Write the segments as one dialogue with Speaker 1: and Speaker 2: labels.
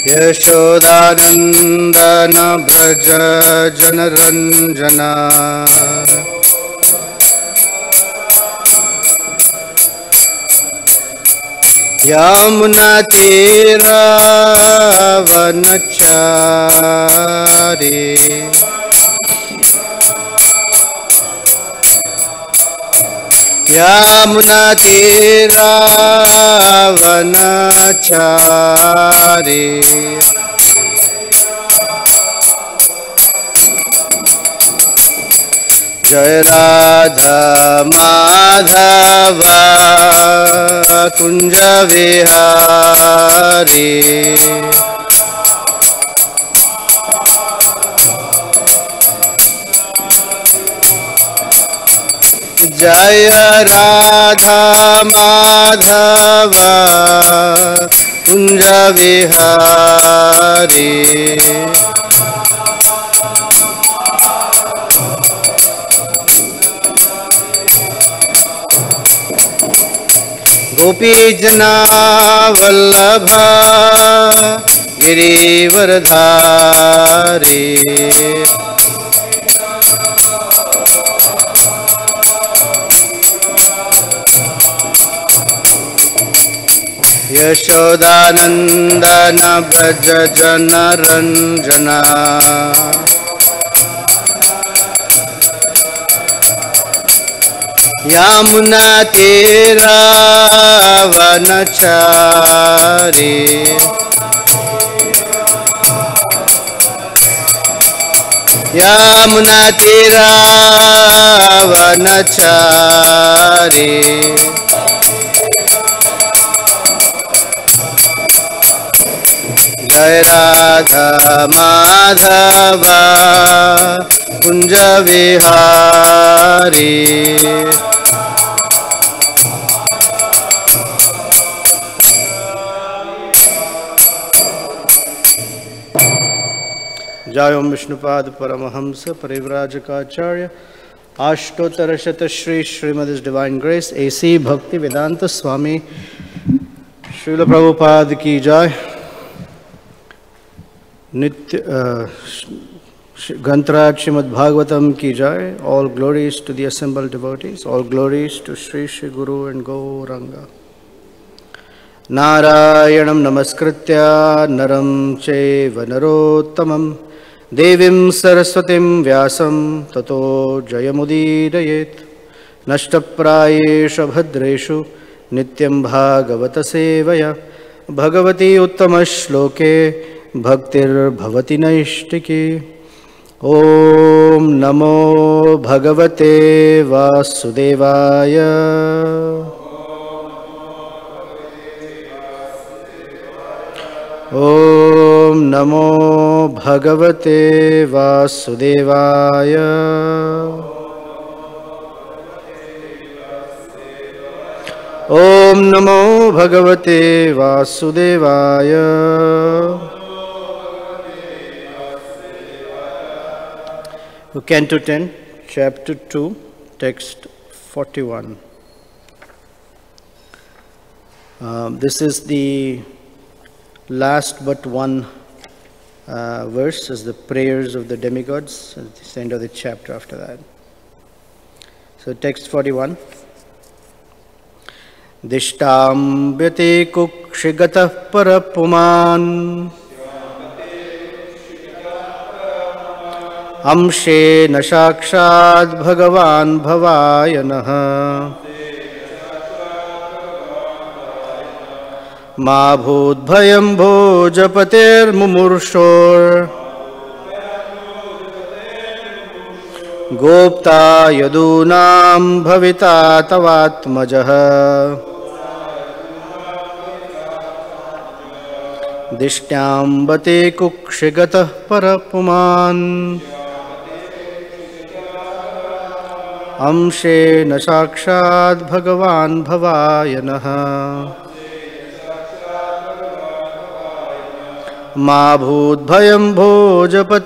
Speaker 1: यशोदानन्दन व्रज जनरञ्जना यमुनातीरावनचारी यमुनातीरावनचारी जय राधा माधव कुंज विहारी जय राधा माधव कुंज विहारी गोपीजना वल्लभ गिरिवरधारी यशोदानन्दन व्रज जनरञ्जना यमुनातीरावनचारी यमुनातीरावनचारी जय राधा माधव कुंज विहारी जय ओम विष्णुपाद परमहंस परिव्राजकाचार्य अष्टोत्तर शत Shri Srimad divine grace AC भक्ति वेदांत स्वामी श्रील प्रभुपाद की जय। नित्य ग्रंथराज श्रीमद् भागवतम की जय। All glories to the assembled devotees, all glories to Sri Sri Guru and Gauranga. नारायणं नमस्कृत्य नरं चैव नरोत्तमं देवीं सरस्वतीं व्यासं ततो जयमुदीरयेत्। नष्टप्रायेषु भद्रेषु नित्यं भागवत सेवया भगवती उत्तमश्लोके भक्तिर्भवति नैष्टिकी। ओम नमो भगवते वासुदेवाय। ओम नमो भगवते वासुदेवाय। ओम नमो भगवते वासुदेवाय। Canto 10, Chapter 2, Text 41. This is the last but one verse, is the prayers of the demigods, at the end of the chapter after that. So text 41. Dishtambyate kukshigatah parapuman अंशे न साक्षात् भगवान् भवायनः मा भूद्भयं भोजपतेर्मुमुर्षोर् गोप्ता यदूनां भविता तवात्मजः दिष्ट्याम्बते कुक्षिगतः परपुमान् अंशे न साक्षात् भगवान् भवायनः मा भूद्भयं भोजपतेर्मुमुर्षोर्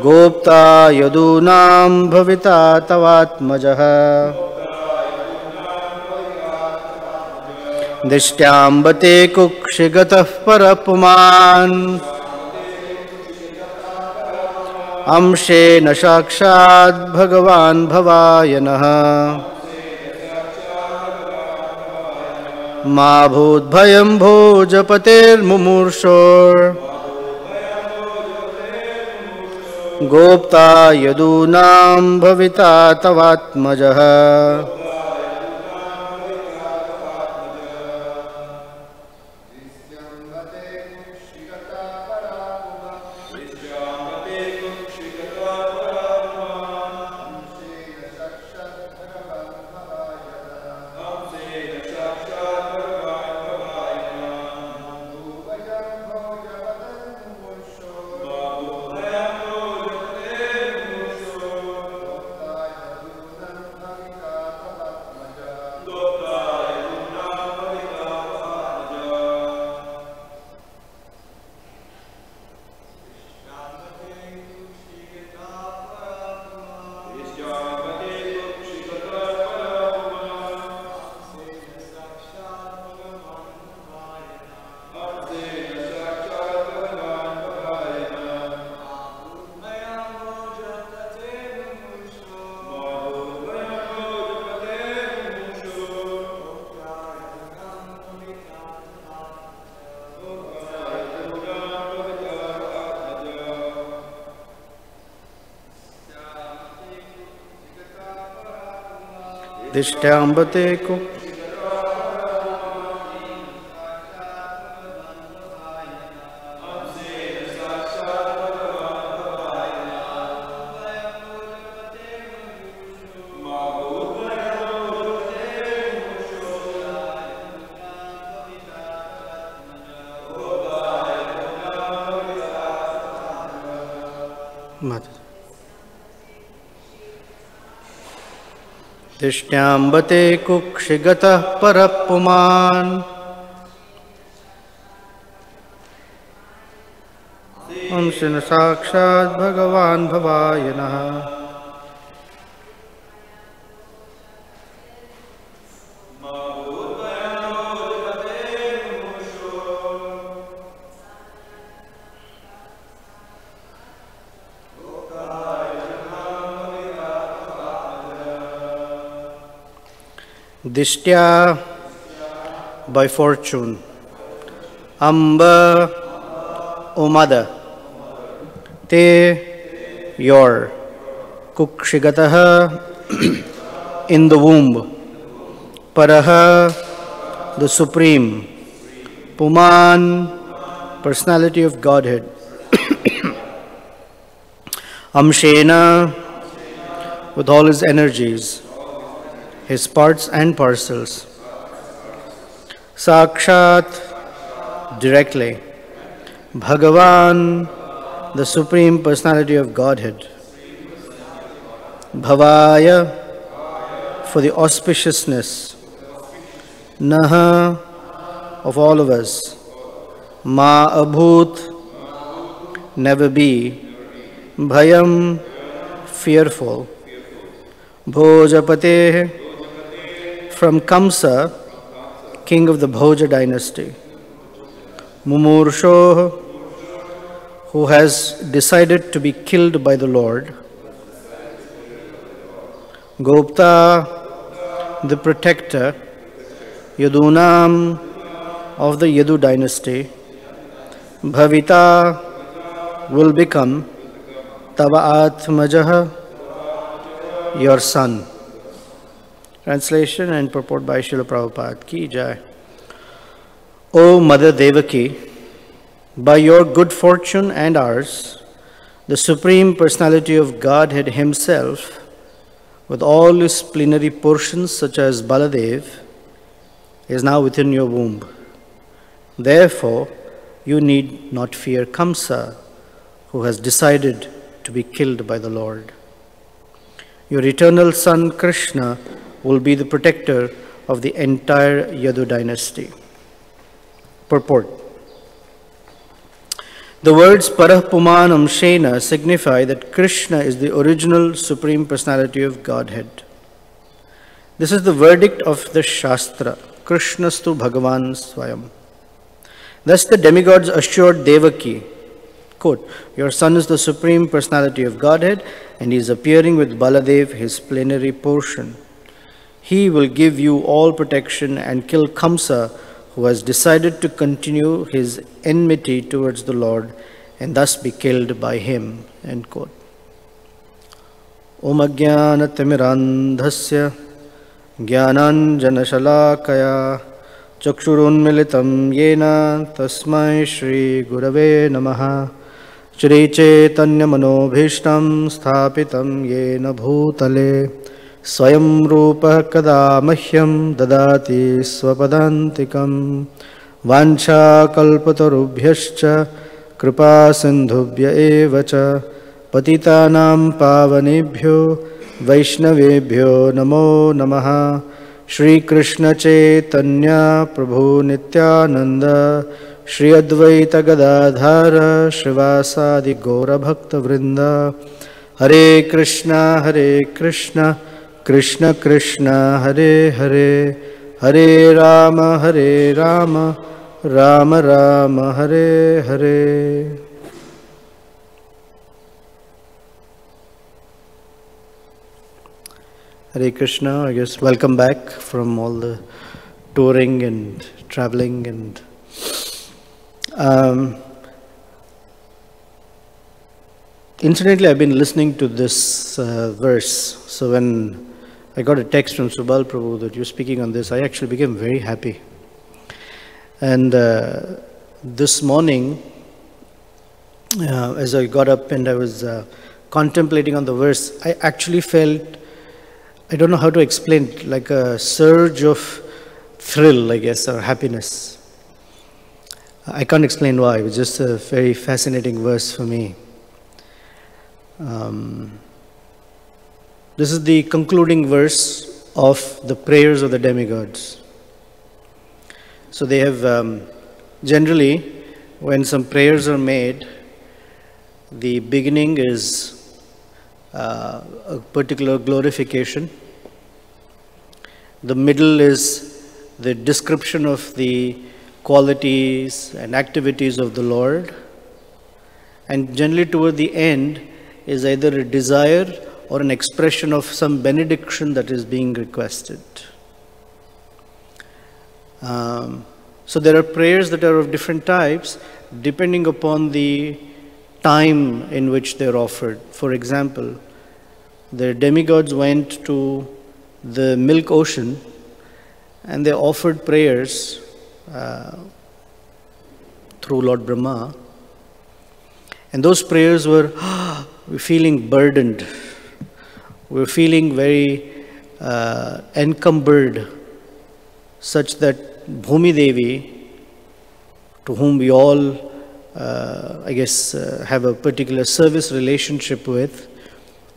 Speaker 1: गोप्ता यदूनां भविता तवात्मजः दिष्ट्याम्बते कुक्षिगतः परपुमान् अंशेन साक्षात् भगवान् भवायनः मा भूद्भयं भोजपतेर्मुमूर्षोर् गोप्ता यदूनां भविता तवात्मजः दिष्ट्याम्बते दिष्ट्याम्बते कुक्षिगतः परपुमान् अंशेन साक्षात् भगवान् भवायनः Dishtya, by fortune. Amba, O mother. Te, your. Kukshigataha, in the womb. Paraha, the supreme. Puman, personality of Godhead. Amshena, with all his energies, his parts and parcels. Sakshat, directly. Bhagavan, the Supreme Personality of Godhead. Bhavaya, for the auspiciousness. Naha, of all of us. Ma abhut, never be. Bhayam, fearful. Bhojapate, from Kamsa, king of the Bhoja dynasty. Mumursho, who has decided to be killed by the Lord. Gopta, the protector. Yadunam, of the Yadu dynasty. Bhavita, will become. Tava Atmajaha, your son. Translation and purport by Srila Prabhupada Ki Jai. O Mother Devaki, by your good fortune and ours, the Supreme Personality of Godhead Himself, with all his plenary portions such as Baladev, is now within your womb. Therefore, you need not fear Kamsa, who has decided to be killed by the Lord. Your eternal son Krishna will be the protector of the entire Yadu dynasty. Purport. The words Parapuman Amshena signify that Krishna is the original Supreme Personality of Godhead. This is the verdict of the Shastra. Krishnastu Bhagavan Swayam. Thus the demigods assured Devaki, quote, your son is the supreme personality of Godhead and he is appearing with Baladev, his plenary portion. He will give you all protection and kill Kamsa, who has decided to continue his enmity towards the Lord and thus be killed by him. End quote. Om Ajnana Timirandhasya Jnananjana Shalakaya Chakshurunmilitam Yena Tasmai Shri Gurave Namaha Shri Chaitanya Manobhishtam Sthapitam Yena Bhutale Swayam Rupa Kada Mahyam Dadati Swapadantikam Vancha Kalpatarubhyascha Kripa Sindhubhya Evacha Patitanam Pavanebhyo Vaishnavebhyo Namo Namaha Shri Krishna Chaitanya Prabhu Nityananda Shri Advaita Gadadhara Shrivasadi Gaura Bhakta Vrinda Hare Krishna Krishna Krishna Hare Hare Hare Rama Rama Rama Hare Hare. Hare Krishna, I guess welcome back from all the touring and traveling and incidentally I've been listening to this verse. So when I got a text from Subal Prabhu that you're speaking on this, I actually became very happy. And this morning, as I got up and I was contemplating on the verse, I actually felt, I don't know how to explain it, like a surge of thrill, I guess, or happiness. I can't explain why. It was just a very fascinating verse for me. This is the concluding verse of the prayers of the demigods. So they have, generally, when some prayers are made, the beginning is a particular glorification. The middle is the description of the qualities and activities of the Lord. And generally toward the end is either a desire or an expression of some benediction that is being requested. So there are prayers that are of different types depending upon the time in which they are offered. For example, the demigods went to the milk ocean and they offered prayers through Lord Brahma. And those prayers were, we're feeling burdened. We're feeling very encumbered, such that Bhumi Devi, to whom we all, have a particular service relationship with,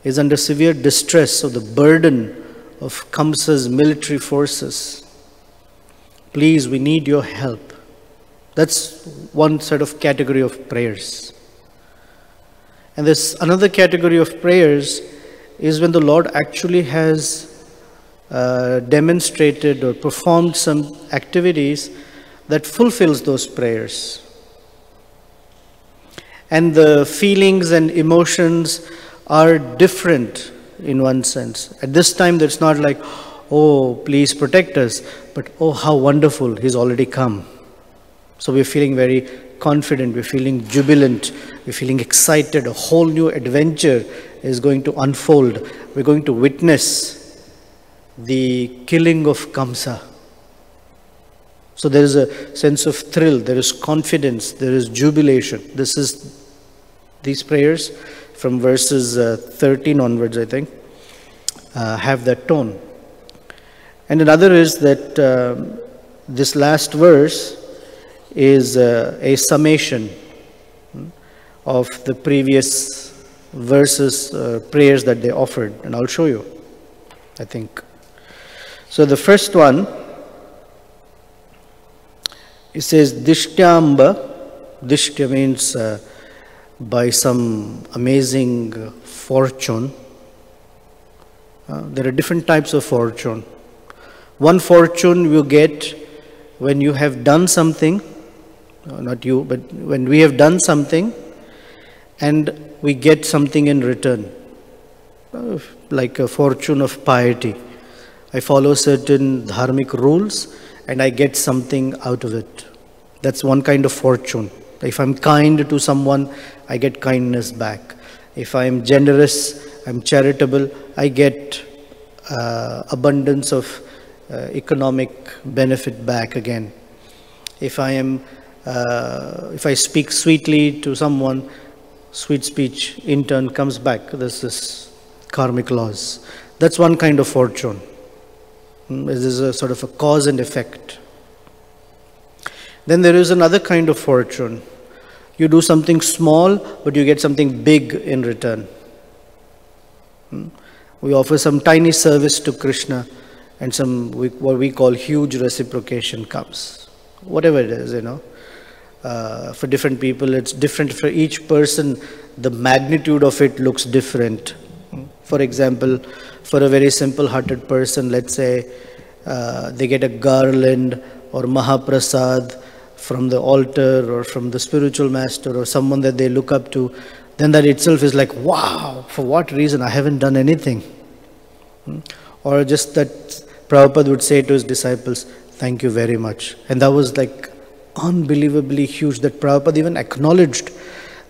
Speaker 1: is under severe distress of the burden of Kamsa's military forces. Please, we need your help. That's one sort of category of prayers. And there's another category of prayers is when the Lord actually has demonstrated or performed some activities that fulfills those prayers. And the feelings and emotions are different in one sense. At this time, it's not like, oh, please protect us, but oh, how wonderful, he's already come. So we're feeling very confident, we're feeling jubilant, we're feeling excited. A whole new adventure is going to unfold. We're going to witness the killing of Kamsa. So there is a sense of thrill, there is confidence, there is jubilation. These prayers from verses 13 onwards, I think, have that tone. And another is that this last verse is a summation of the previous verses, prayers that they offered. And I'll show you, I think. So the first one, it says, Dishtyamba. Dishtya means by some amazing fortune. There are different types of fortune. One fortune you get when you have done something, not you, but when we have done something and we get something in return, like a fortune of piety. I follow certain dharmic rules and I get something out of it. That's one kind of fortune. If I'm kind to someone, I get kindness back. If I'm generous, I'm charitable, I get abundance of economic benefit back again. If I speak sweetly to someone, sweet speech in turn comes back. This is karmic laws. That's one kind of fortune. This is a sort of a cause and effect. Then there is another kind of fortune. You do something small, but you get something big in return. We offer some tiny service to Krishna, and what we call huge reciprocation comes. Whatever it is, for different people, it's different. For each person, the magnitude of it looks different. For example, for a very simple-hearted person, let's say they get a garland or Mahaprasad from the altar or from the spiritual master or someone that they look up to, then that itself is like, wow, for what reason? I haven't done anything. Or just that Prabhupada would say to his disciples, thank you very much. And that was like unbelievably huge, that Prabhupada even acknowledged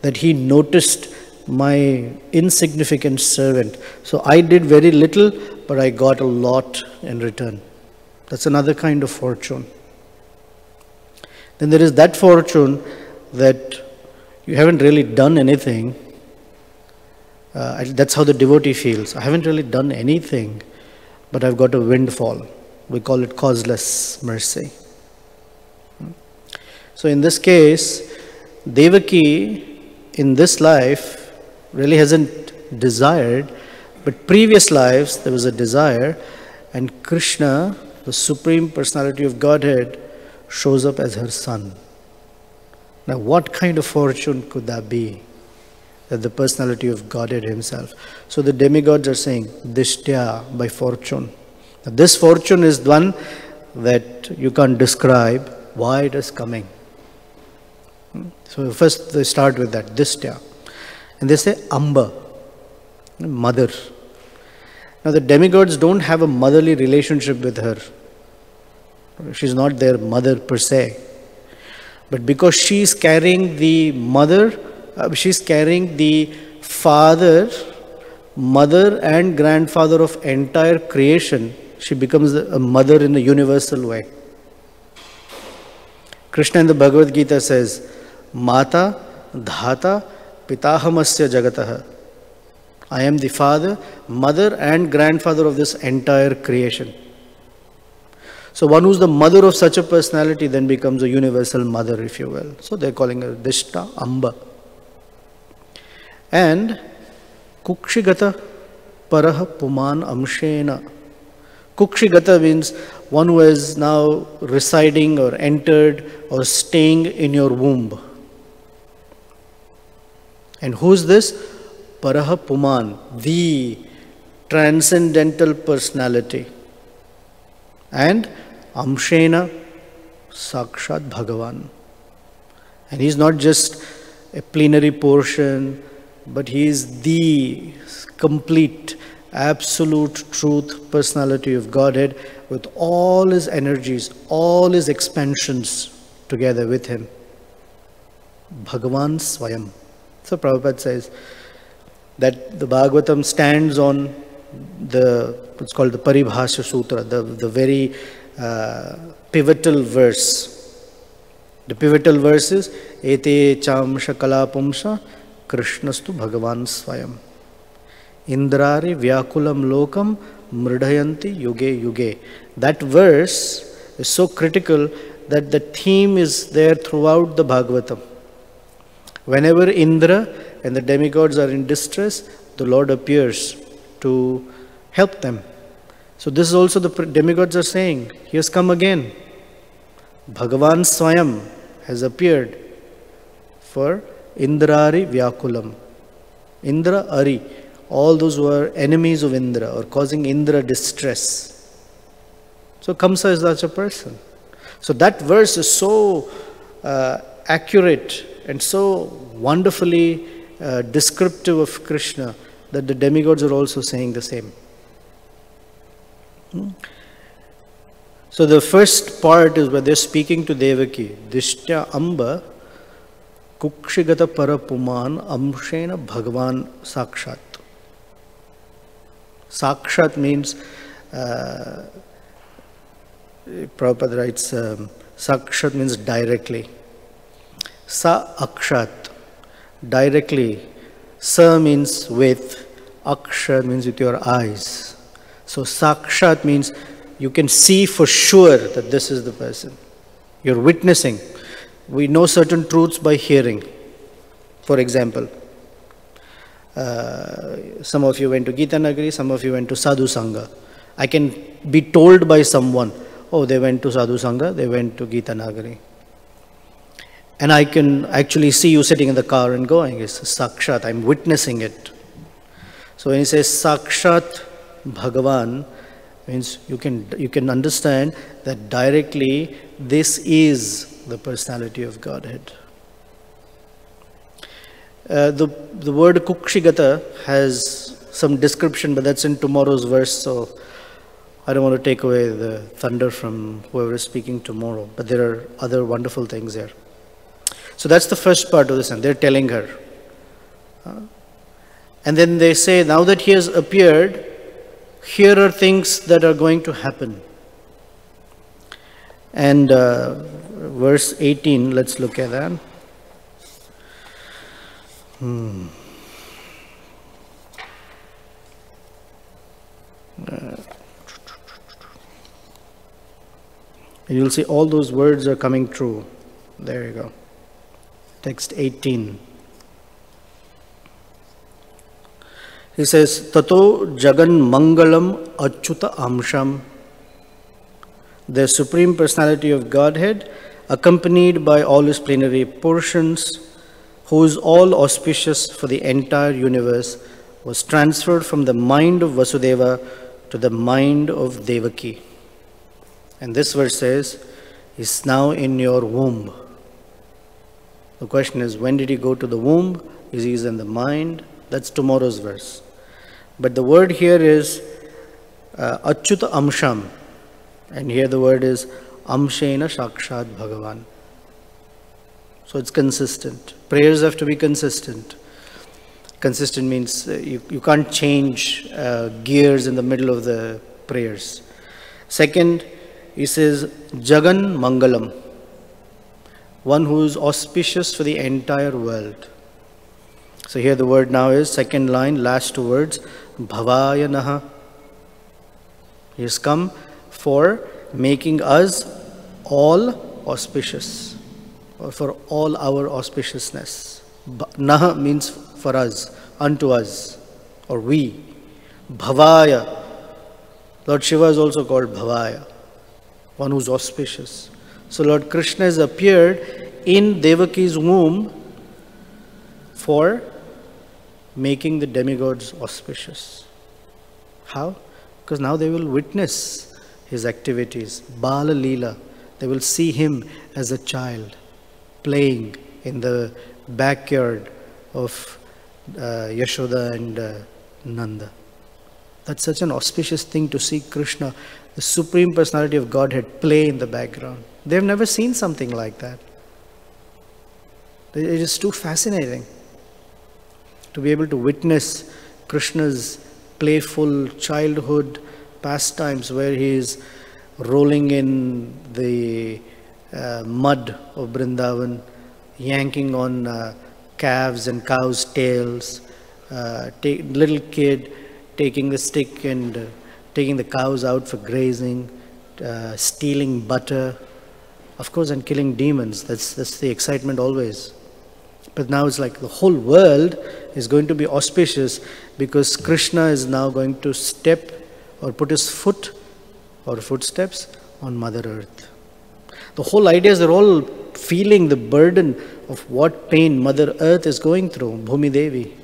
Speaker 1: that he noticed my insignificant servant. So I did very little, but I got a lot in return. That's another kind of fortune. Then there is that fortune that you haven't really done anything. That's how the devotee feels. I haven't really done anything, but I've got a windfall. We call it causeless mercy. So in this case, Devaki in this life really hasn't desired, but previous lives there was a desire, and Krishna, the Supreme Personality of Godhead, shows up as her son. Now what kind of fortune could that be? That the Personality of Godhead himself. So the demigods are saying, Dishtya, by fortune. Now this fortune is one that you can't describe why it is coming. So first they start with that, Dishtya. And they say, Amba, mother. Now the demigods don't have a motherly relationship with her. She's not their mother per se. But because she's carrying the mother, she's carrying the father, mother and grandfather of entire creation, she becomes a mother in a universal way. Krishna in the Bhagavad Gita says, Mata, Dhata, Pitahamasya Jagataha. I am the father, mother and grandfather of this entire creation. So one who's the mother of such a personality then becomes a universal mother, if you will. So they're calling her Dishta, Amba. And Kukshigata Paraha Puman Amshena. Kukshigata means one who is now residing or entered or staying in your womb. And who's this? Paraha Puman, the transcendental personality. And Amshena Sakshat Bhagavan. And he's not just a plenary portion, but he is the complete, absolute truth personality of Godhead with all his energies, all his expansions together with him. Bhagavan Swayam. So Prabhupada says that the Bhagavatam stands on what's called the Paribhasha Sutra, the very pivotal verse. The pivotal verse is Ete Chamsha Kalapumsha Krishnastu Bhagavan Swayam. Indrari Vyakulam Lokam Mridhayanti Yuge Yuge. That verse is so critical that the theme is there throughout the Bhagavatam. Whenever Indra and the demigods are in distress, the Lord appears to help them. So this is also the demigods are saying, he has come again. Bhagavan Swayam has appeared for Indrari Vyakulam. Indra Ari, all those who are enemies of Indra or causing Indra distress. So Kamsa is such a person. So that verse is so accurate and so wonderfully descriptive of Krishna that the demigods are also saying the same. So the first part is where they're speaking to Devaki. Dishtya amba kukshigata parapuman amshena bhagavan sakshat. Sakshat means, Prabhupada writes, sakshat means directly. Sa akshat, directly. Sa means with, akshat means with your eyes. So sakshat means you can see for sure that this is the person. You're witnessing. We know certain truths by hearing. For example, some of you went to Gita Nagari, some of you went to Sadhu Sangha. I can be told by someone, oh, they went to Sadhu Sangha, they went to Gita Nagari. And I can actually see you sitting in the car and going. It's sakshat, I'm witnessing it. So when he says sakshat Bhagavan, means you can understand that directly this is the personality of Godhead. The word kukshigata has some description, but that's in tomorrow's verse, so I don't want to take away the thunder from whoever is speaking tomorrow, but there are other wonderful things there. So that's the first part of this, and they're telling her. And then they say, now that he has appeared, here are things that are going to happen. And verse 18, let's look at that. You'll see all those words are coming true. There you go. Text 18. He says, Tato Jagan Mangalam Achyuta Amsham. The Supreme Personality of Godhead, accompanied by all his plenary portions, who is all auspicious for the entire universe, was transferred from the mind of Vasudeva to the mind of Devaki. And this verse says, is now in your womb. The question is, when did he go to the womb? Is he in the mind? That's tomorrow's verse. But the word here is Achyuta Amsham. And here the word is Amshena Shakshat Bhagavan. So it's consistent. Prayers have to be consistent. Consistent means you can't change gears in the middle of the prayers. Second, he says Jagan Mangalam. One who is auspicious for the entire world. So here the word now is, second line, last two words, Bhavaya Naha. He has come for making us all auspicious, or for all our auspiciousness. Naha means for us, unto us, or we. Bhavaya. Lord Shiva is also called Bhavaya, one who's auspicious. So Lord Krishna has appeared in Devaki's womb for making the demigods auspicious. How? Because now they will witness his activities. Bala Leela. They will see him as a child playing in the backyard of Yashoda and Nanda. That's such an auspicious thing to see Krishna, the Supreme Personality of Godhead, play in the background. They've never seen something like that. It is too fascinating to be able to witness Krishna's playful childhood pastimes where he is rolling in the mud of Vrindavan, yanking on calves and cows' tails, little kid taking the stick and taking the cows out for grazing, stealing butter, of course, and killing demons. That's the excitement always. But now it's like the whole world is going to be auspicious because Krishna is now going to step or put his foot or footsteps on Mother Earth. The whole idea is they're all feeling the burden of what pain Mother Earth is going through, Bhumi Devi.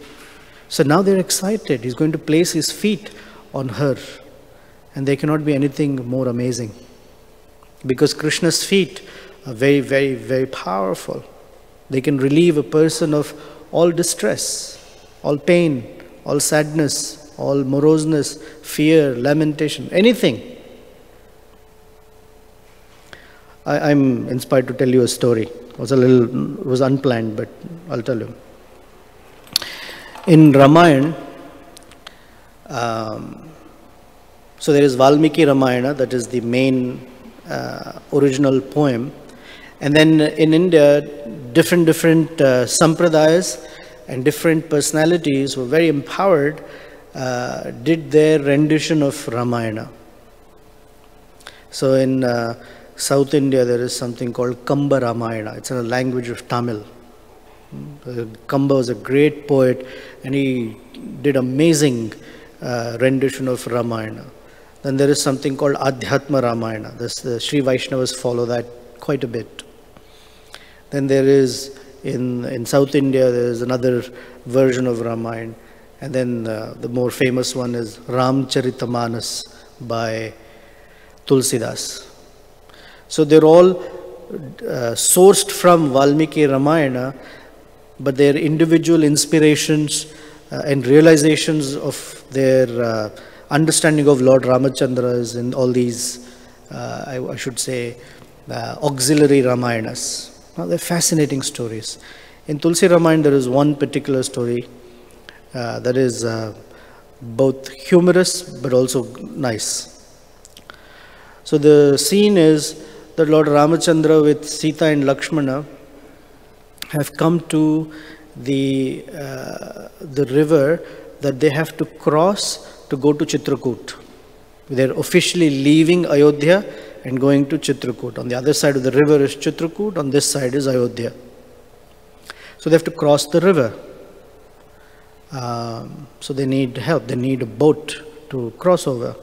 Speaker 1: So now they're excited. He's going to place his feet on her. And there cannot be anything more amazing. because Krishna's feet are very, very, very powerful. They can relieve a person of all distress, all pain, all sadness, all moroseness, fear, lamentation, anything. I'm inspired to tell you a story. It was unplanned, but I'll tell you. In Ramayana, so there is Valmiki Ramayana, that is the main original poem. And then in India, different sampradayas and different personalities who were very empowered did their rendition of Ramayana. So in South India, there is something called Kamba Ramayana. It's in a language of Tamil. Kamba was a great poet, and he did amazing rendition of Ramayana. Then there is something called Adhyatma Ramayana. The Sri Vaishnavas follow that quite a bit. Then there is, in South India, there is another version of Ramayana. And then the more famous one is Ramcharitamanas by Tulsidas. So they're all sourced from Valmiki Ramayana, but their individual inspirations and realizations of their understanding of Lord Ramachandra is in all these, I should say, auxiliary Ramayanas. Now, they're fascinating stories. In Tulsi Ramayana, there is one particular story that is both humorous but also nice. So the scene is that Lord Ramachandra with Sita and Lakshmana have come to the river that they have to cross to go to Chitrakoot. They're officially leaving Ayodhya and going to Chitrakoot. On the other side of the river is Chitrakoot, on this side is Ayodhya. So they have to cross the river. So they need help, they need a boat to cross over.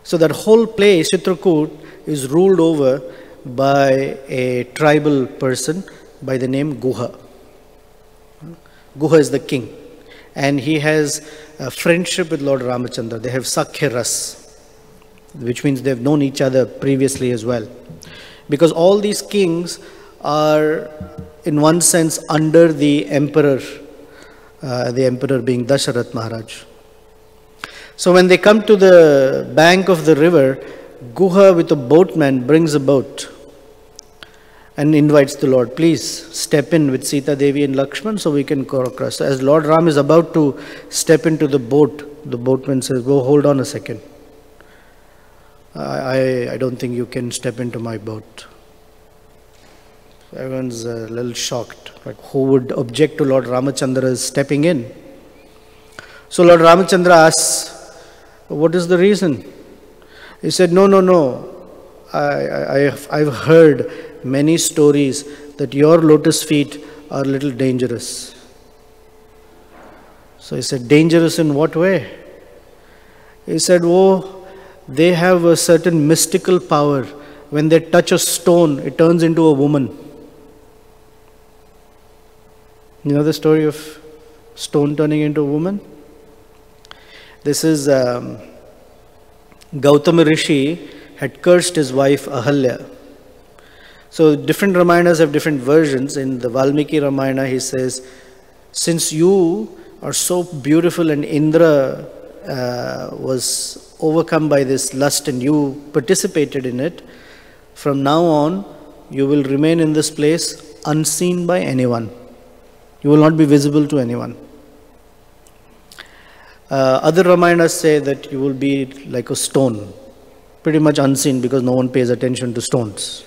Speaker 1: So that whole place, Chitrakoot, is ruled over by a tribal person by the name Guha. Guha is the king, and he has a friendship with Lord Ramachandra. They have Sakhya Ras, which means they have known each other previously as well. Because all these kings are, in one sense, under the emperor being Dasharath Maharaj. So when they come to the bank of the river, Guha with a boatman brings a boat and invites the Lord, please step in with Sita Devi and Lakshman so we can cross. As Lord Ram is about to step into the boat, the boatman says, "Go, hold on a second. I don't think you can step into my boat." Everyone's a little shocked. Like, who would object to Lord Ramachandra's stepping in? So Lord Ramachandra asks, what is the reason? He said, no. I've heard many stories that your lotus feet are a little dangerous. So he said, dangerous in what way? He said, they have a certain mystical power. When they touch a stone, it turns into a woman. You know the story of stone turning into a woman? This is Gautama Rishi had cursed his wife Ahalya. So different Ramayanas have different versions. In the Valmiki Ramayana, he says, since you are so beautiful and Indra was overcome by this lust and you participated in it, from now on you will remain in this place unseen by anyone. You will not be visible to anyone. Other Ramayanas say that you will be like a stone, pretty much unseen because no one pays attention to stones.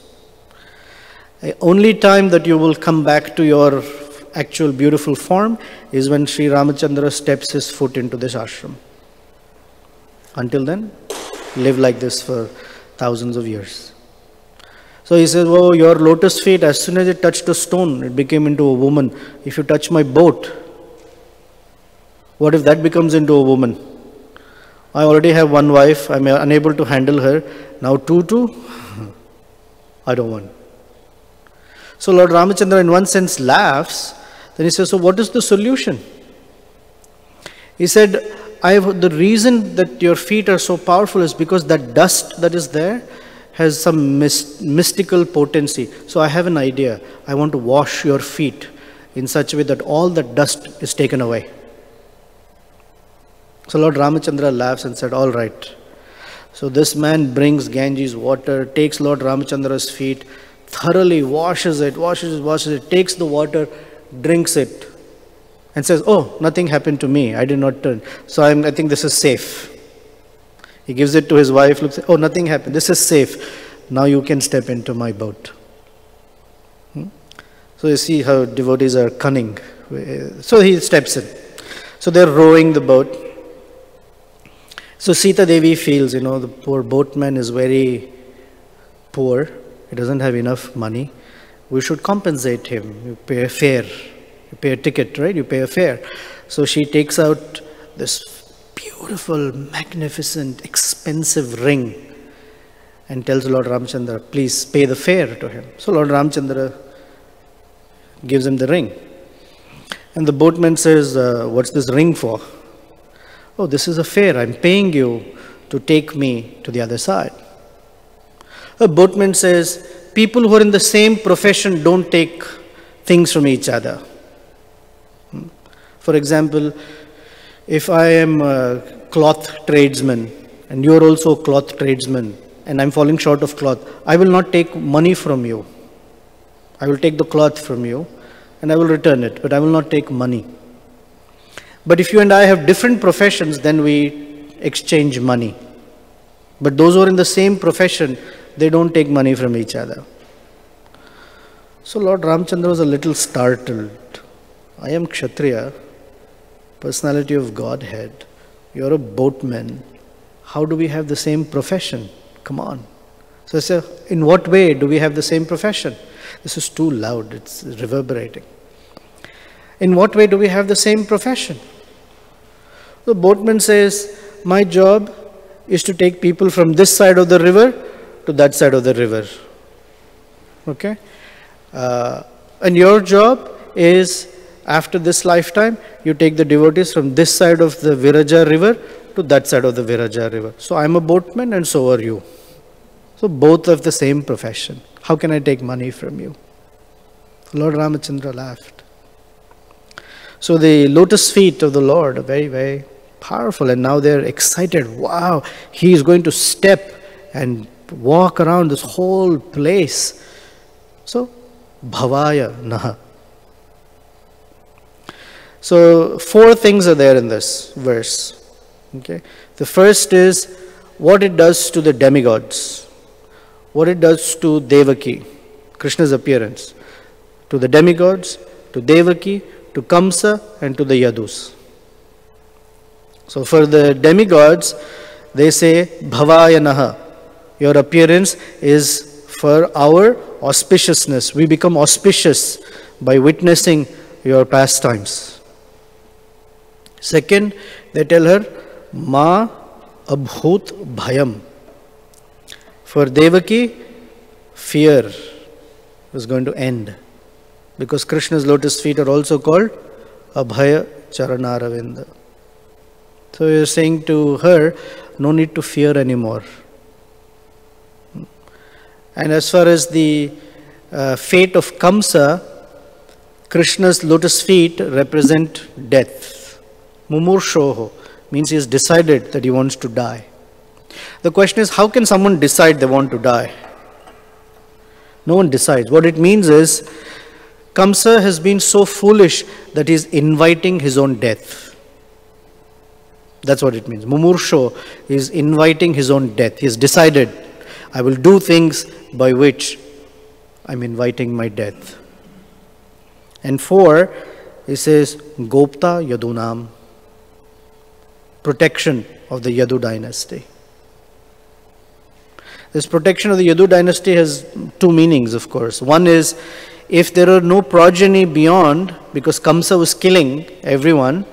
Speaker 1: The only time that you will come back to your actual beautiful form is when Sri Ramachandra steps his foot into this ashram. Until then, live like this for thousands of years. So he says, your lotus feet, as soon as it touched a stone, it became into a woman. If you touch my boat, what if that becomes into a woman? I already have one wife, I'm unable to handle her. Now two? I don't want. So Lord Ramachandra in one sense laughs. Then he says, so what is the solution? He said, the reason that your feet are so powerful is because that dust that is there has some mystical potency. So I have an idea. I want to wash your feet in such a way that all the dust is taken away. So Lord Ramachandra laughs and said, all right. So this man brings Ganges water, takes Lord Ramachandra's feet, thoroughly washes it, takes the water, drinks it, and says, oh, nothing happened to me. I did not turn. So I think this is safe. He gives it to his wife, looks, oh, nothing happened. This is safe. Now you can step into my boat. So you see how devotees are cunning. So he steps in. So they're rowing the boat. So Sita Devi feels, the poor boatman is very poor. He doesn't have enough money. We should compensate him. You pay a fare. You pay a ticket, right? You pay a fare. So she takes out this beautiful, magnificent, expensive ring and tells Lord Ramachandra, please pay the fare to him. So Lord Ramachandra gives him the ring. And the boatman says, what's this ring for? Oh, this is a fare. I'm paying you to take me to the other side. A boatman says, people who are in the same profession don't take things from each other. For example, if I am a cloth tradesman and you are also a cloth tradesman and I'm falling short of cloth, I will not take money from you. I will take the cloth from you and I will return it, but I will not take money. But if you and I have different professions, then we exchange money. But those who are in the same profession, they don't take money from each other. So Lord Ramachandra was a little startled. I am Kshatriya, personality of Godhead. You're a boatman. How do we have the same profession? Come on. So I said, in what way do we have the same profession? This is too loud. It's reverberating. In what way do we have the same profession? The boatman says, my job is to take people from this side of the river to that side of the river. Okay? And your job is, after this lifetime, you take the devotees from this side of the Viraja river to that side of the Viraja river. So I'm a boatman and so are you. So both have the same profession. How can I take money from you? Lord Ramachandra laughed. So the lotus feet of the Lord are very, very powerful, and now they're excited. Wow, he is going to step and walk around this whole place. So, bhavaya naha. So, 4 things are there in this verse. Okay, the first is what it does to the demigods, what it does to Devaki, Krishna's appearance, to the demigods, to Devaki, to Kamsa, and to the Yadus. So for the demigods, they say, Bhavaya naha. Your appearance is for our auspiciousness. We become auspicious by witnessing your pastimes. Second, they tell her, Ma abhut bhayam. For Devaki, fear is going to end. Because Krishna's lotus feet are also called Abhaya Charanaravinda. So you're saying to her, no need to fear anymore. And as far as the fate of Kamsa, Krishna's lotus feet represent death. Mumurshoho means he has decided that he wants to die. The question is, how can someone decide they want to die? No one decides. What it means is, Kamsa has been so foolish that he is inviting his own death. That's what it means. Mumursho is inviting his own death. He has decided, I will do things by which I'm inviting my death. And 4, he says, Gopta Yadunam, protection of the Yadu dynasty. This protection of the Yadu dynasty has 2 meanings, of course. One is, if there are no progeny beyond, because Kamsa was killing everyone,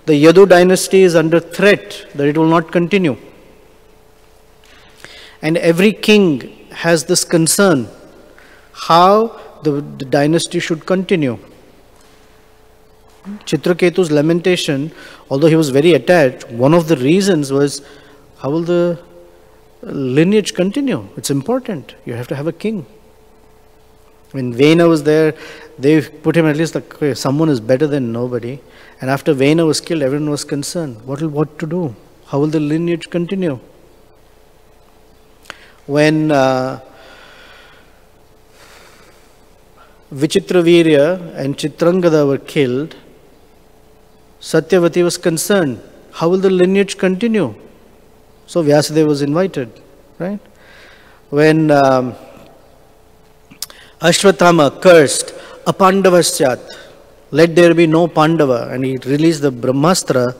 Speaker 1: the Yadu dynasty is under threat that it will not continue. And every king has this concern, how the dynasty should continue. Chitraketu's lamentation, although he was very attached, one of the reasons was, how will the lineage continue. It's important. You have to have a king. When Vena was there, they put him at least like, okay, someone is better than nobody. And after Vena was killed, everyone was concerned. What to do? How will the lineage continue? When Vichitravirya and Chitrangada were killed, Satyavati was concerned. How will the lineage continue? So Vyasadeva was invited, right? When Ashwatthama cursed, Apandavasyat, let there be no Pandava, and he released the Brahmastra,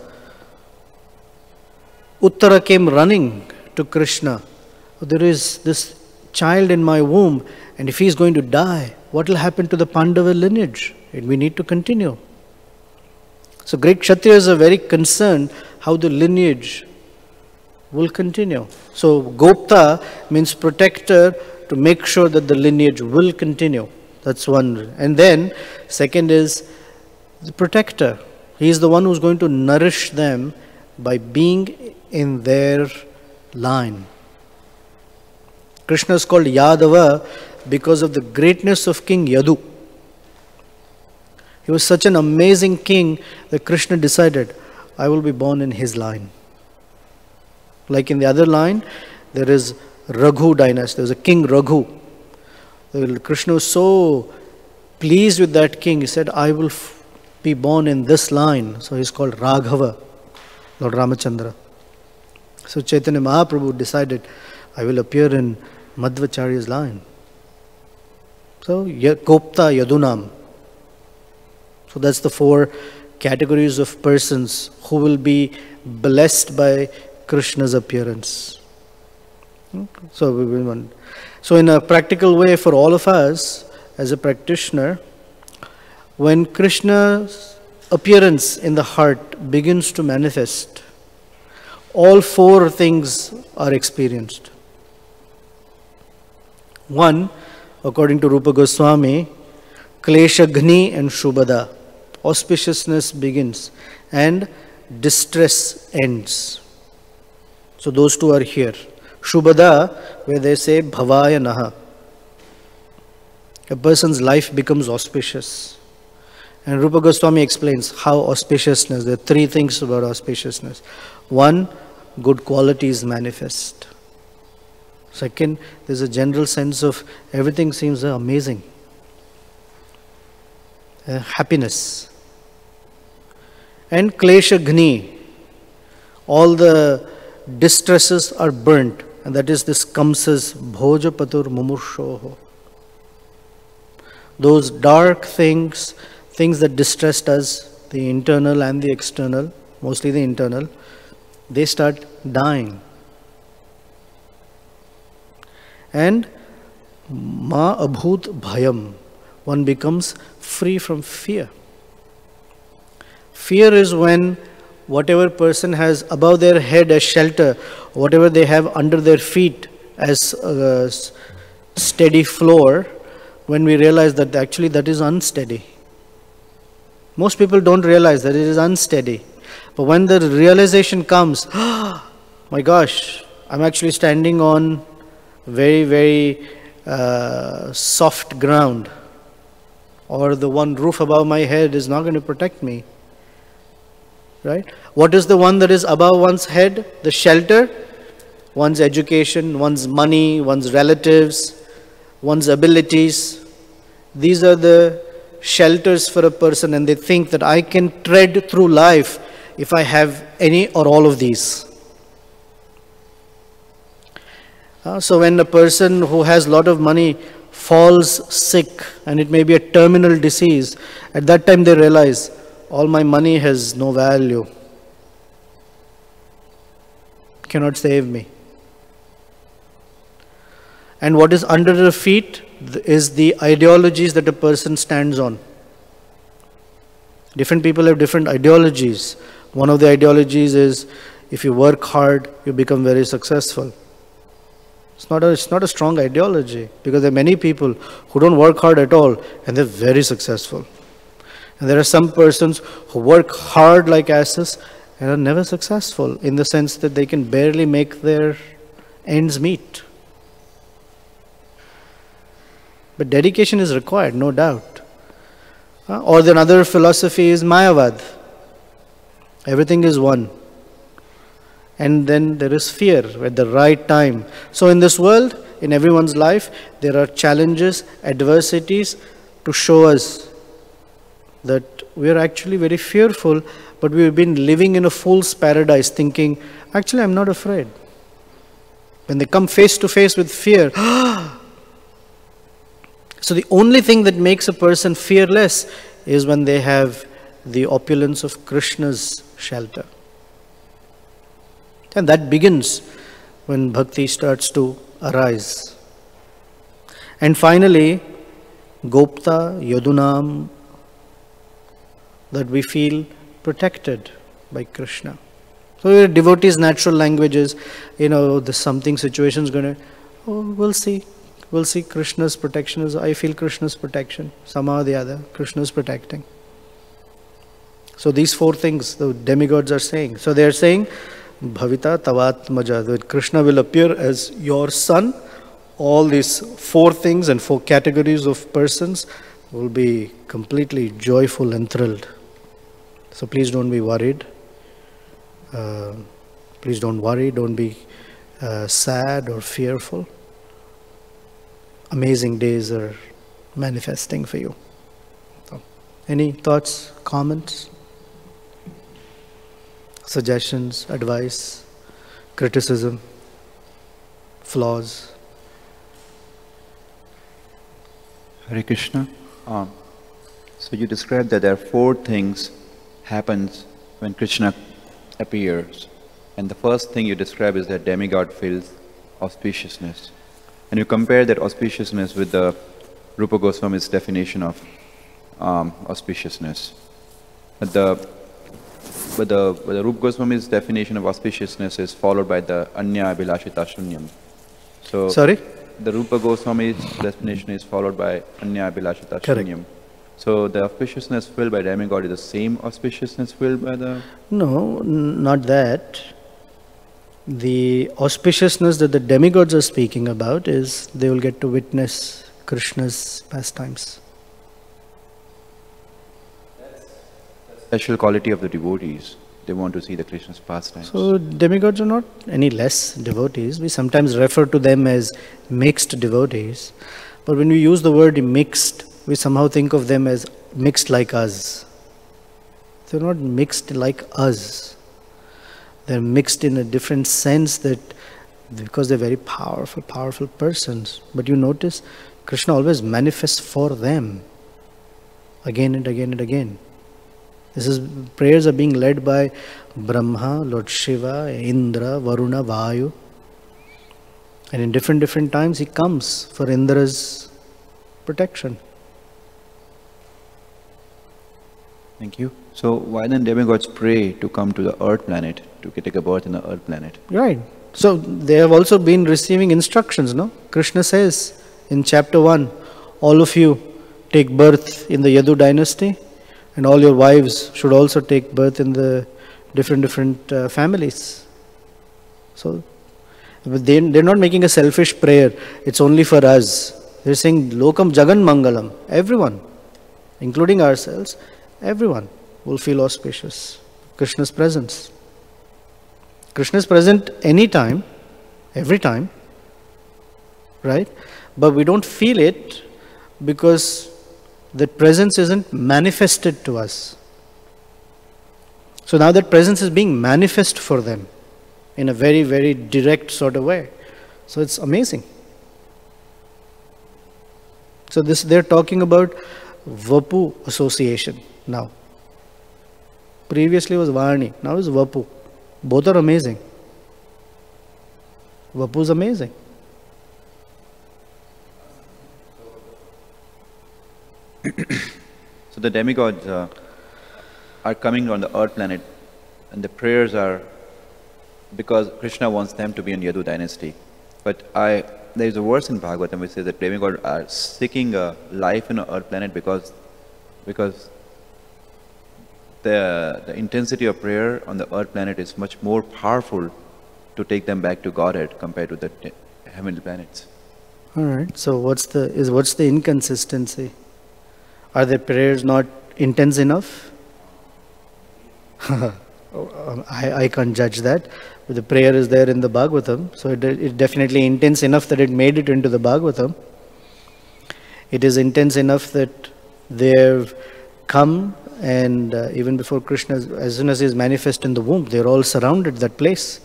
Speaker 1: Uttara came running to Krishna. There is this child in my womb, and if he is going to die, what will happen to the Pandava lineage? And we need to continue. So great Kshatriyas are very concerned how the lineage will continue. So Gopta means protector, to make sure that the lineage will continue. That's one. And then second is the protector. He is the one who's going to nourish them by being in their line. Krishna is called Yadava because of the greatness of King Yadu. He was such an amazing king that Krishna decided, I will be born in his line. Like in the other line, there is Raghu dynasty. There was a king Raghu. Krishna was so pleased with that king. He said, I will be born in this line. So he's called Raghava, Lord Ramachandra. So Chaitanya Mahaprabhu decided, I will appear in Madhvacharya's line. So Gopta Yadunam. So that's the four categories of persons who will be blessed by Krishna's appearance. So in a practical way for all of us as a practitioner, when Krishna's appearance in the heart begins to manifest, all four things are experienced. One, according to Rupa Goswami, Kleshagni and Shubhada, auspiciousness begins and distress ends. So those two are here. Shubhada, where they say Bhavaya Naha. A person's life becomes auspicious. And Rupa Goswami explains how auspiciousness, there are three things about auspiciousness. One, good qualities manifest. Second, there's a general sense of everything seems amazing. Happiness. And Kleshagni, all the distresses are burnt. And that is this Kamsa's Bhoja Patur Mumurshoho. Those dark things, things that distressed us, the internal and the external, mostly the internal, they start dying. And Ma Abhut Bhayam, one becomes free from fear. Fear is when whatever person has above their head as shelter, whatever they have under their feet as a steady floor, when we realize that actually that is unsteady. Most people don't realize that it is unsteady. But when the realization comes, oh, my gosh, I'm actually standing on very, very soft ground, or the one roof above my head is not going to protect me. Right? What is the one that is above one's head? The shelter, one's education, one's money, one's relatives, one's abilities. These are the shelters for a person, and they think that I can tread through life if I have any or all of these. So when a person who has a lot of money falls sick, and it may be a terminal disease, at that time they realize, all my money has no value, cannot save me. And what is under the feet is the ideologies that a person stands on. Different people have different ideologies. One of the ideologies is, if you work hard, you become very successful. It's not a strong ideology, because there are many people who don't work hard at all and they're very successful. And there are some persons who work hard like asses and are never successful, in the sense that they can barely make their ends meet. But dedication is required, no doubt. Or the another philosophy is Mayavad. Everything is one. And then there is fear at the right time. So in this world, in everyone's life, there are challenges, adversities to show us that we are actually very fearful, but we've been living in a fool's paradise thinking, actually I'm not afraid. When they come face to face with fear, so the only thing that makes a person fearless is when they have the opulence of Krishna's shelter. And that begins when bhakti starts to arise. And finally, Gopta, Yadunam, that we feel protected by Krishna. So devotees' natural languages, there's something, situation is going to, we'll see. We'll see Krishna's protection. I feel Krishna's protection. Somehow or the other, Krishna's protecting. So these four things the demigods are saying. So they are saying, Bhavita Tavatmaja, that Krishna will appear as your son. All these four things and four categories of persons will be completely joyful and thrilled. So please don't be worried. Please don't worry. Don't be sad or fearful. Amazing days are manifesting for you. So, any thoughts, comments, suggestions, advice, criticism, flaws?
Speaker 2: Hare Krishna. So you described that there are four things happens when Krishna appears. And the first thing you describe is that demigod feels auspiciousness. And you compare that auspiciousness with the Rupa Goswami's definition of auspiciousness. But the Rupa Goswami's definition of auspiciousness is followed by the Anya Abhilashita Shunyam. So
Speaker 1: Sorry?
Speaker 2: The Rupa Goswami's definition is followed by Anya Abhilashita Shunyam. So the auspiciousness filled by demigod is the same auspiciousness filled by the...
Speaker 1: No, not that. The auspiciousness that the demigods are speaking about is they will get to witness Krishna's pastimes.
Speaker 2: Special quality of the devotees. They want to see the Krishna's pastimes.
Speaker 1: So demigods are not any less devotees. We sometimes refer to them as mixed devotees. But when we use the word mixed, we somehow think of them as mixed like us. They're not mixed like us. They're mixed in a different sense that because they're very powerful persons. But you notice Krishna always manifests for them again and again and again. Prayers are being led by Brahma, Lord Shiva, Indra, Varuna, Vayu. And in different times he comes for Indra's protection.
Speaker 2: Thank you. So why then demigods pray to come to the earth planet, to take a birth in the earth planet?
Speaker 1: Right. So they have also been receiving instructions, no? Krishna says in chapter 1, all of you take birth in the Yadu dynasty, and all your wives should also take birth in the different families. So they're not making a selfish prayer, it's only for us. They're saying, Lokam Jagan Mangalam, everyone, including ourselves, everyone will feel auspicious. Krishna's presence. Krishna is present anytime, every time, right? But we don't feel it because that presence isn't manifested to us. So now that presence is being manifest for them in a very, very direct sort of way. So it's amazing. So they're talking about Vapu association now. Previously was Varni, now is Vapu. Both are amazing. Vapu is amazing.
Speaker 2: So the demigods are coming on the earth planet, and the prayers are because Krishna wants them to be in Yadu dynasty. But there is a verse in Bhagavatam which says that demigods are seeking a life in an earth planet because the intensity of prayer on the earth planet is much more powerful to take them back to Godhead compared to the heavenly planets.
Speaker 1: All right. So what's the inconsistency? Are their prayers not intense enough? I can't judge that. But the prayer is there in the Bhagavatam, so it definitely intense enough that it made it into the Bhagavatam. It is intense enough that they've come, and even before Krishna, as soon as he is manifest in the womb, they're all surrounded that place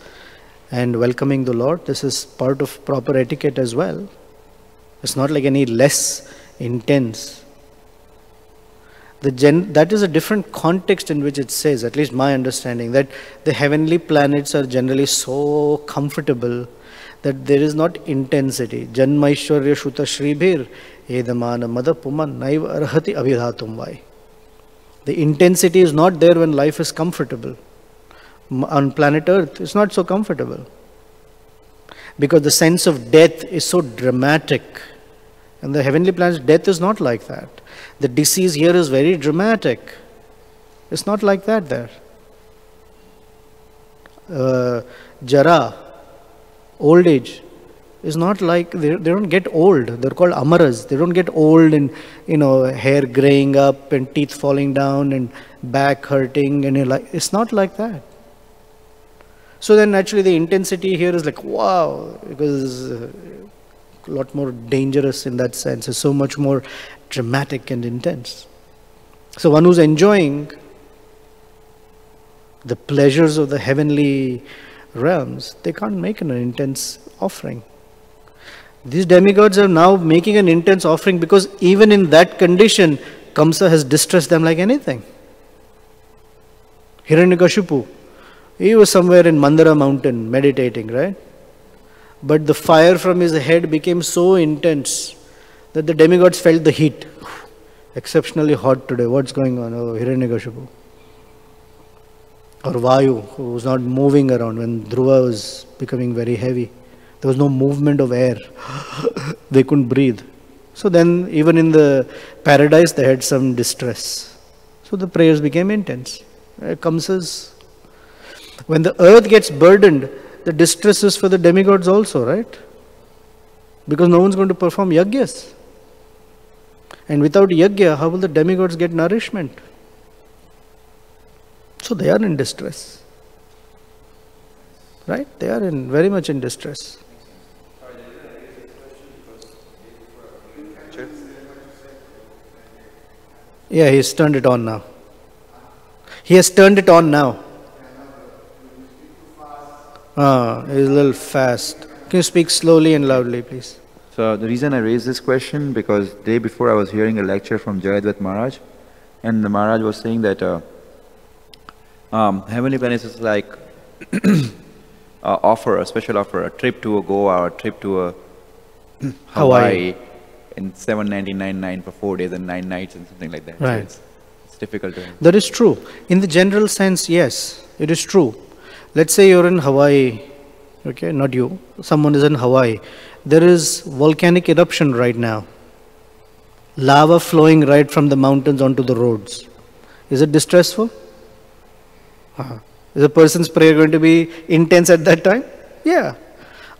Speaker 1: and welcoming the Lord. This is part of proper etiquette as well. It's not like any less intense. That is a different context in which it says, at least my understanding, that the heavenly planets are generally so comfortable that there is not intensity. Janmaishwarya Shuta Shribhir Edamana Madapuman Naiva Arhati Abhidhatum Vai. The intensity is not there when life is comfortable. On planet Earth, it's not so comfortable. Because the sense of death is so dramatic. And the heavenly planets, death is not like that. The disease here is very dramatic. It's not like that there. Jara, old age, is not like, they don't get old. They're called amaras. They don't get old and, hair graying up and teeth falling down and back hurting. And it's not like that. So then naturally the intensity here is like, wow, because it's a lot more dangerous in that sense. It's so much more dramatic and intense. So one who's enjoying the pleasures of the heavenly realms, they can't make an intense offering. These demigods are now making an intense offering because even in that condition, Kamsa has distressed them like anything. Hiranyakashipu, he was somewhere in Mandara mountain meditating, right? But the fire from his head became so intense that the demigods felt the heat. Exceptionally hot today. What's going on? Oh, Hiranyakashipu. Or Vayu, who was not moving around when Dhruva was becoming very heavy. There was no movement of air. They couldn't breathe. So then, even in the paradise, they had some distress. So the prayers became intense. Kamsa's. When the earth gets burdened, the distress is for the demigods also, right? Because no one's going to perform yagyas. And without yagya, how will the demigods get nourishment? So they are in distress. Right? They are very much in distress. Yeah, he's turned it on now. He has turned it on now. He's a little fast. Can you speak slowly and loudly, please?
Speaker 2: So the reason I raised this question, because day before I was hearing a lecture from Jayadvat Maharaj, and the Maharaj was saying that heavenly planets is like a special offer, a trip to a Goa or a trip to Hawaii in $799 for 4 days and 9 nights and something like that.
Speaker 1: Right.
Speaker 2: So it's difficult to.
Speaker 1: That is true. In the general sense, yes, it is true. Let's say you're in Hawaii, okay, not you, someone is in Hawaii. There is volcanic eruption right now. Lava flowing right from the mountains onto the roads. Is it distressful? Is a person's prayer going to be intense at that time? Yeah.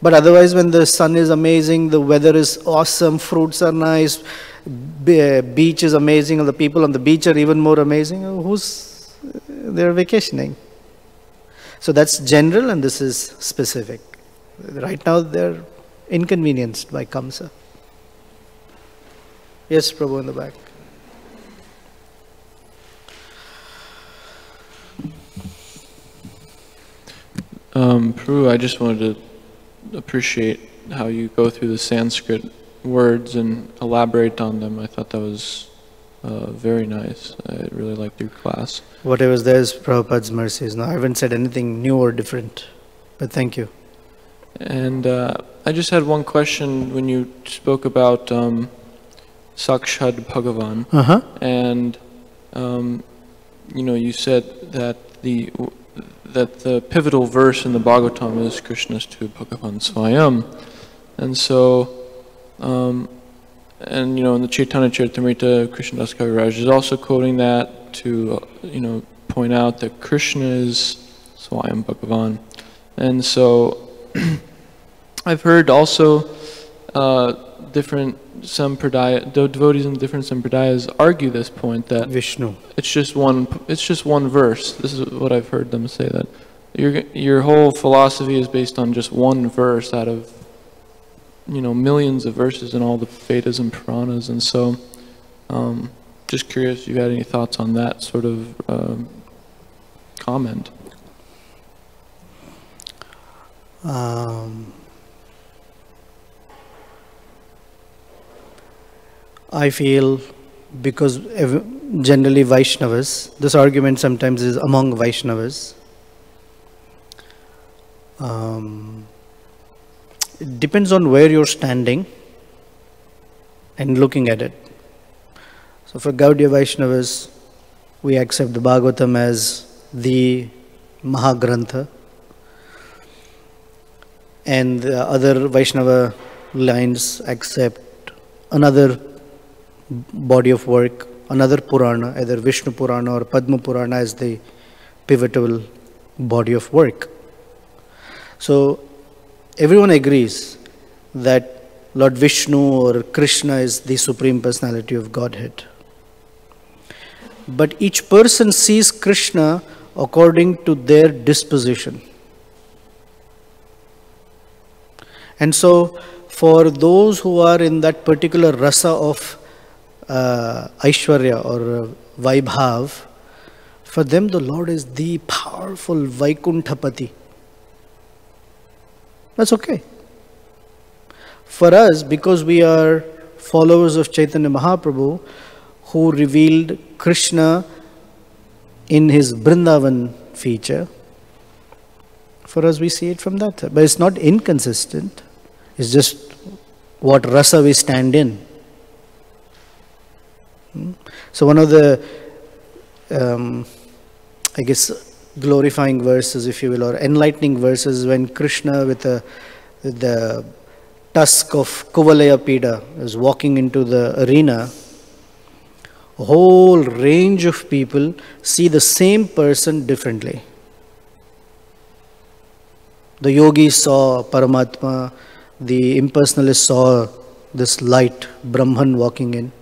Speaker 1: But otherwise, when the sun is amazing, the weather is awesome, fruits are nice, beach is amazing, and the people on the beach are even more amazing, they're vacationing. So that's general and this is specific. Right now they're inconvenienced by Kamsa. Yes, Prabhu in the back.
Speaker 3: Prabhu, I just wanted to appreciate how you go through the Sanskrit words and elaborate on them. I thought that was very nice. I really liked your class.
Speaker 1: Whatever there is Prabhupada's mercies. No, I haven't said anything new or different, but thank you.
Speaker 3: And I just had one question when you spoke about Sakshad Bhagavan. And you said that the pivotal verse in the Bhagavatam is Krishna's to Bhagavan Swayam. And so, in the Chaitanya Charitamrita, Krishnadas Kaviraj is also quoting that to, point out that Krishna is Swayam Bhagavan. And so I've heard also devotees in different sampradayas argue this point that
Speaker 1: Vishnu.
Speaker 3: it's just one verse. This is what I've heard them say, that your whole philosophy is based on just one verse out of millions of verses in all the Vedas and Puranas. And so just curious if you had any thoughts on that sort of comment.
Speaker 1: I feel because generally Vaishnavas, this argument sometimes is among Vaishnavas. It depends on where you're standing and looking at it. So for Gaudiya Vaishnavas, we accept the Bhagavatam as the Mahagrantha, and the other Vaishnava lines accept another body of work, another Purana, either Vishnu Purana or Padma Purana, as the pivotal body of work. So everyone agrees that Lord Vishnu or Krishna is the Supreme Personality of Godhead. But each person sees Krishna according to their disposition. And so for those who are in that particular rasa of Aishwarya or Vaibhav, for them the Lord is the powerful Vaikunthapati. That's okay. For us, because we are followers of Chaitanya Mahaprabhu, who revealed Krishna in his Vrindavan feature, for us we see it from that. But it's not inconsistent. It's just what rasa we stand in. So one of the, I guess, glorifying verses, if you will, or enlightening verses, when Krishna with the tusk of Kuvalaya Pida is walking into the arena, a whole range of people see the same person differently. The yogis saw Paramatma, the impersonalists saw this light, Brahman walking in.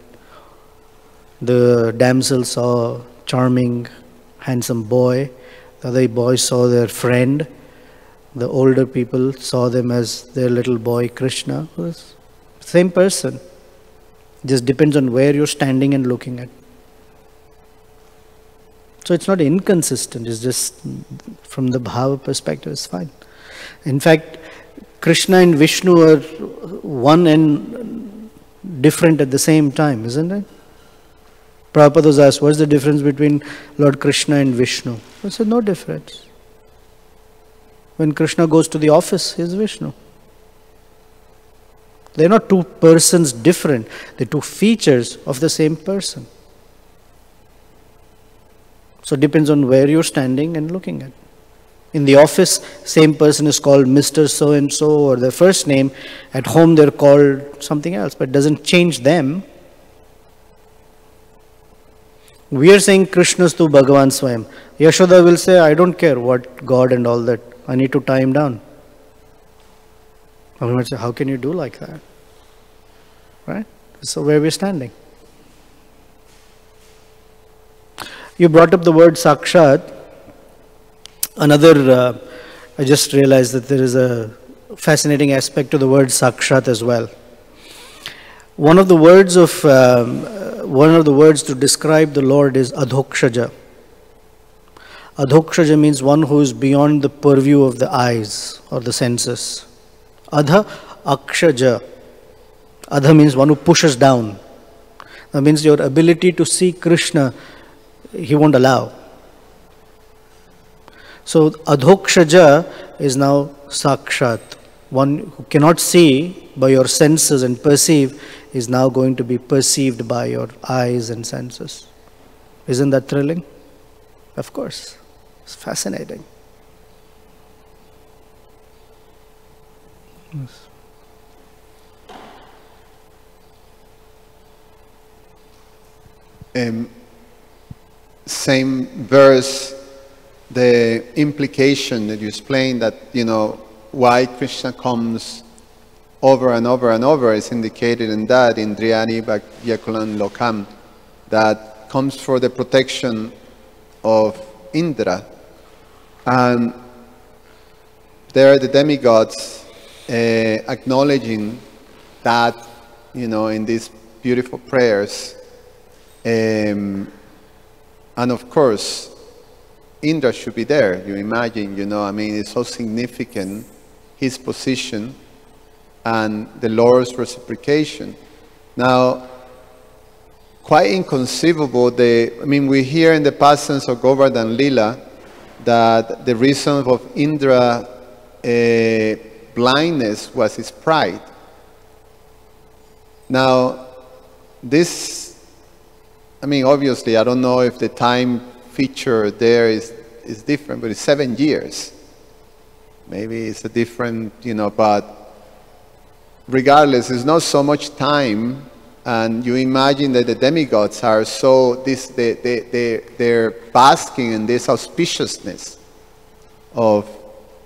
Speaker 1: The damsel saw charming, handsome boy. The other boys saw their friend. The older people saw them as their little boy Krishna. Same person. Just depends on where you're standing and looking at. So it's not inconsistent. It's just from the bhava perspective, it's fine. In fact, Krishna and Vishnu are one and different at the same time, isn't it? Prabhupada was asked, what's the difference between Lord Krishna and Vishnu? I said, no difference. When Krishna goes to the office, he is Vishnu. They're not two persons different. They're two features of the same person. So it depends on where you're standing and looking at. In the office, same person is called Mr. So-and-so or their first name. At home, they're called something else, but it doesn't change them. We are saying Krishnastu Bhagavan Swayam. Yashoda will say, I don't care what God and all that. I need to tie him down. I might say, how can you do like that? Right? So where we're standing. You brought up the word Sakshat. Another, I just realized that there is a fascinating aspect to the word Sakshat as well. One of the words to describe the Lord is Adhokshaja. Adhokshaja means one who is beyond the purview of the eyes or the senses. Adha Akshaja. Adha means one who pushes down. That means your ability to see Krishna, he won't allow. So Adhokshaja is now Sakshat. One who cannot see by your senses and perceive is now going to be perceived by your eyes and senses. Isn't that thrilling? Of course. It's fascinating. Yes.
Speaker 4: Same verse, the implication that you explained that, why Krishna comes over and over and over is indicated in that, Indriyani Bhagyakulam Lokam, that comes for the protection of Indra. And there are the demigods acknowledging that, in these beautiful prayers. And of course, Indra should be there. You imagine, it's so significant, his position and the Lord's reciprocation. Now, quite inconceivable, we hear in the passages of Govardhan Lila that the reason of Indra blindness was his pride. Now, this, obviously, I don't know if the time feature there is different, but it's 7 years. Maybe it's a different, but regardless, it's not so much time, and you imagine that the demigods are so, they're basking in this auspiciousness of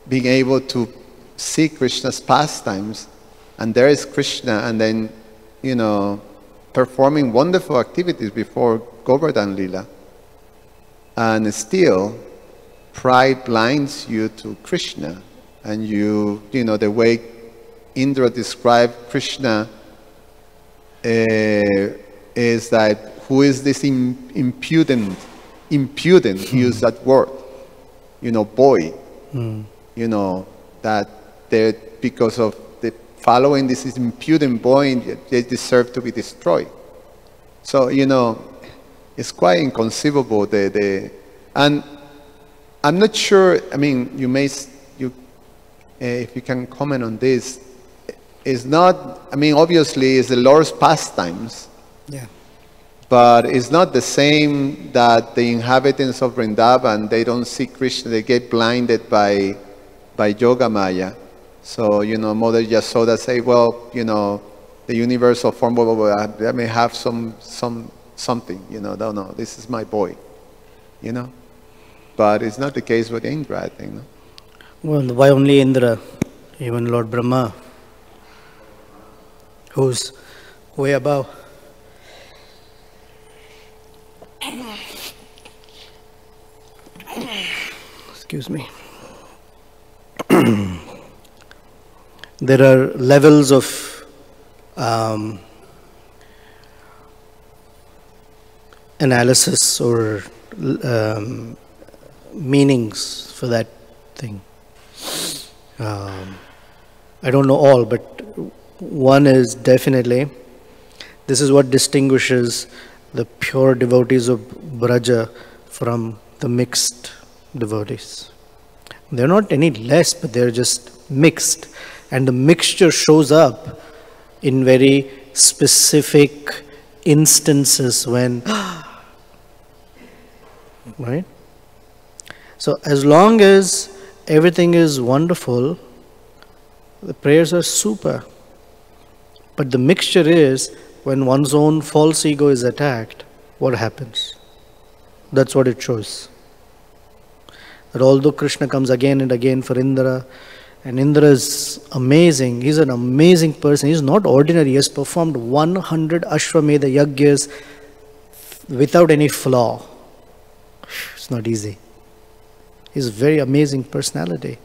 Speaker 4: being able to see Krishna's pastimes, and there is Krishna, and then, performing wonderful activities before Govardhan Lila. And still, pride blinds you to Krishna, and the way Indra described Krishna is that, who is this impudent, he used that word, boy, that they're, because of the following this impudent boy, they deserve to be destroyed. So, it's quite inconceivable, and I'm not sure, if you can comment on this, it's not, obviously it's the Lord's pastimes.
Speaker 1: Yeah.
Speaker 4: But it's not the same that the inhabitants of Vrindavan, they don't see Krishna, they get blinded by Yoga Maya. So, Mother Yasoda say, well, the universal form, I may have something, no, this is my boy, But it's not the case with Indra, I think. No?
Speaker 1: Well, why only Indra? Even Lord Brahma, who's way above. Excuse me. There are levels of analysis or meanings for that thing. I don't know all, but one is definitely, this is what distinguishes the pure devotees of Braja from the mixed devotees. They're not any less, but they're just mixed. And the mixture shows up in very specific instances when, right? So as long as everything is wonderful, the prayers are super. But the mixture is, when one's own false ego is attacked, what happens? That's what it shows. That although Krishna comes again and again for Indra, and Indra is amazing, he's an amazing person, he's not ordinary, he has performed 100 Ashwamedha Yagyas without any flaw. It's not easy. He's a very amazing personality.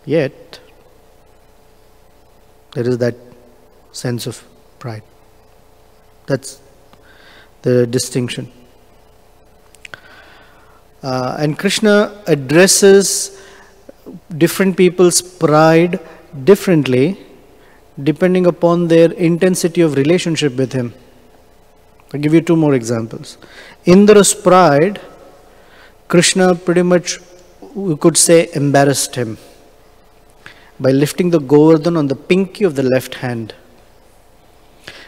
Speaker 1: Yet, there is that sense of pride. That's the distinction. And Krishna addresses different people's pride differently depending upon their intensity of relationship with him. I'll give you two more examples. Indra's pride, Krishna pretty much, we could say, embarrassed him by lifting the Govardhan on the pinky of the left hand.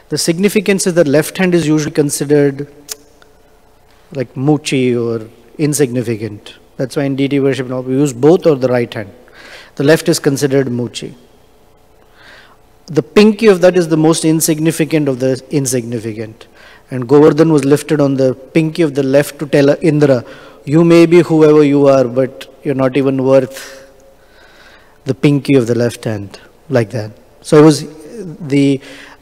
Speaker 1: The significance is that left hand is usually considered like moochi or insignificant. That's why in deity worship now we use both or the right hand. The left is considered moochi. The pinky of that is the most insignificant of the insignificant. And Govardhan was lifted on the pinky of the left to tell Indra, you may be whoever you are, but you're not even worth the pinky of the left hand, like that. So it was the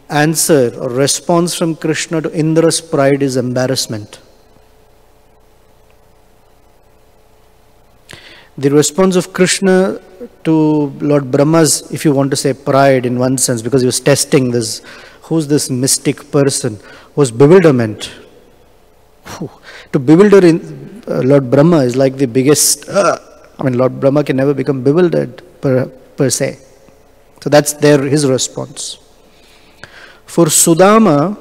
Speaker 1: answer or response from Krishna to Indra's pride is embarrassment. The response of Krishna to Lord Brahma's, if you want to say pride in one sense, because he was testing this, who's this mystic person, was bewilderment. To bewilder Lord Brahma is like the biggest, Lord Brahma can never become bewildered per se. So that's his response. For Sudama,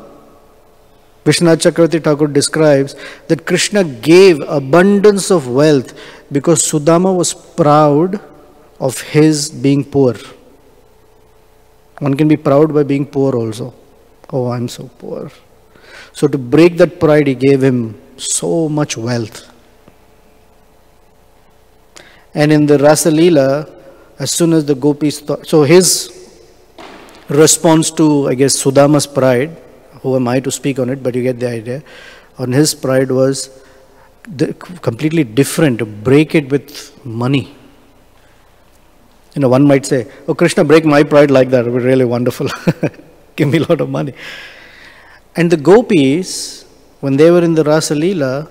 Speaker 1: Vishwanath Chakravarti Thakur describes that Krishna gave abundance of wealth because Sudama was proud of his being poor. One can be proud by being poor also. Oh, I'm so poor. So to break that pride, he gave him so much wealth. And in the Rasa Leela, as soon as the gopis thought, so his response to, I guess, Sudama's pride, who am I to speak on it, but you get the idea, on his pride was completely different, to break it with money. One might say, oh, Krishna, break my pride like that, it would be really wonderful. Give me a lot of money. And the gopis, when they were in the Rasa Leela,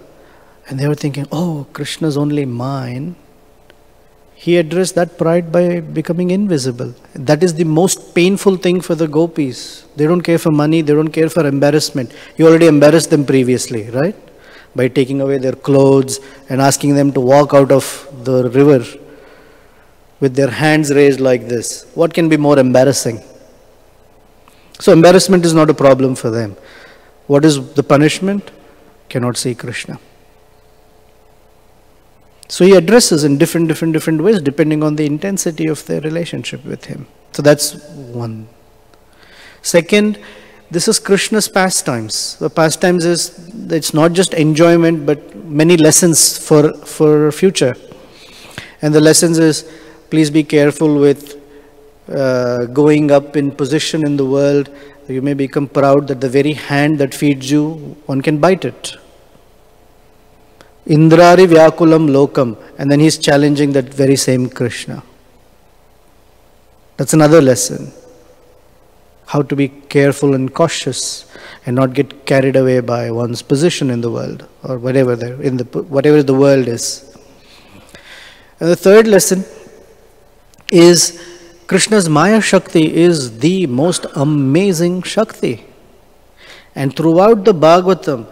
Speaker 1: and they were thinking, oh, Krishna's only mine, he addressed that pride by becoming invisible. That is the most painful thing for the gopis. They don't care for money, they don't care for embarrassment. You already embarrassed them previously, right? By taking away their clothes and asking them to walk out of the river with their hands raised like this. What can be more embarrassing? So embarrassment is not a problem for them. What is the punishment? Cannot see Krishna. So he addresses in different ways depending on the intensity of their relationship with him. So that's one. Second, this is Krishna's pastimes. The pastimes it's not just enjoyment but many lessons for future. And the lessons is, please be careful with going up in position in the world. You may become proud that the very hand that feeds you, one can bite it. Indrari Vyakulam Lokam. And then he's challenging that very same Krishna. That's another lesson. How to be careful and cautious and not get carried away by one's position in the world or whatever the world is. And the third lesson is Krishna's Maya Shakti is the most amazing Shakti. And throughout the Bhagavatam,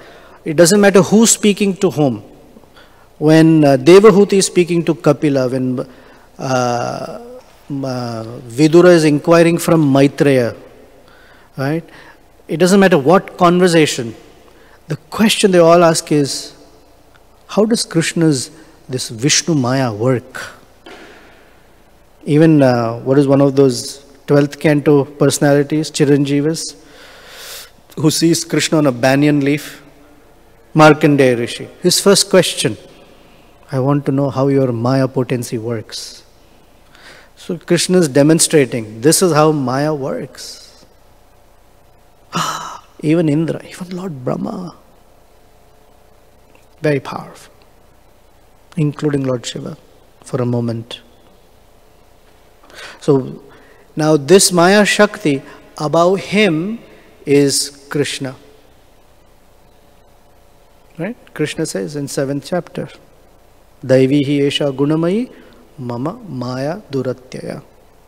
Speaker 1: it doesn't matter who's speaking to whom. When Devahuti is speaking to Kapila, when Vidura is inquiring from Maitreya, right? It doesn't matter what conversation. The question they all ask is, how does Krishna's, this Vishnu Maya work? Even, what is one of those 12th canto personalities, Chiranjeevas, who sees Krishna on a banyan leaf? Markandeya Rishi. His first question, I want to know how your Maya potency works. So Krishna is demonstrating, this is how Maya works. Even Indra, even Lord Brahma. Very powerful. Including Lord Shiva for a moment. So now this Maya Shakti, above him is Krishna. Right? Krishna says in 7th chapter, Daivihi esha gunamayi mama maya duratyaya.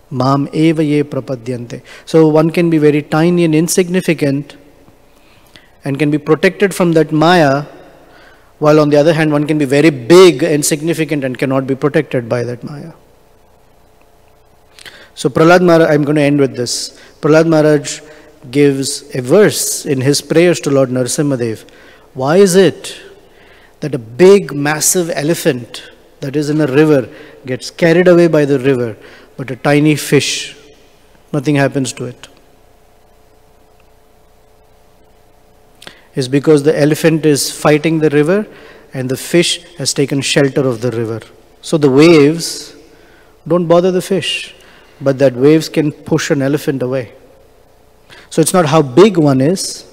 Speaker 1: Mam eva ye prapadyante. So one can be very tiny and insignificant and can be protected from that Maya, while on the other hand one can be very big and significant and cannot be protected by that Maya. So Prahlad Maharaj, I'm going to end with this. Prahlad Maharaj gives a verse in his prayers to Lord Narasimhadev. Why is it that a big, massive elephant that is in a river gets carried away by the river, but a tiny fish, nothing happens to it? It's because the elephant is fighting the river and the fish has taken shelter of the river. So the waves don't bother the fish, but that waves can push an elephant away. So it's not how big one is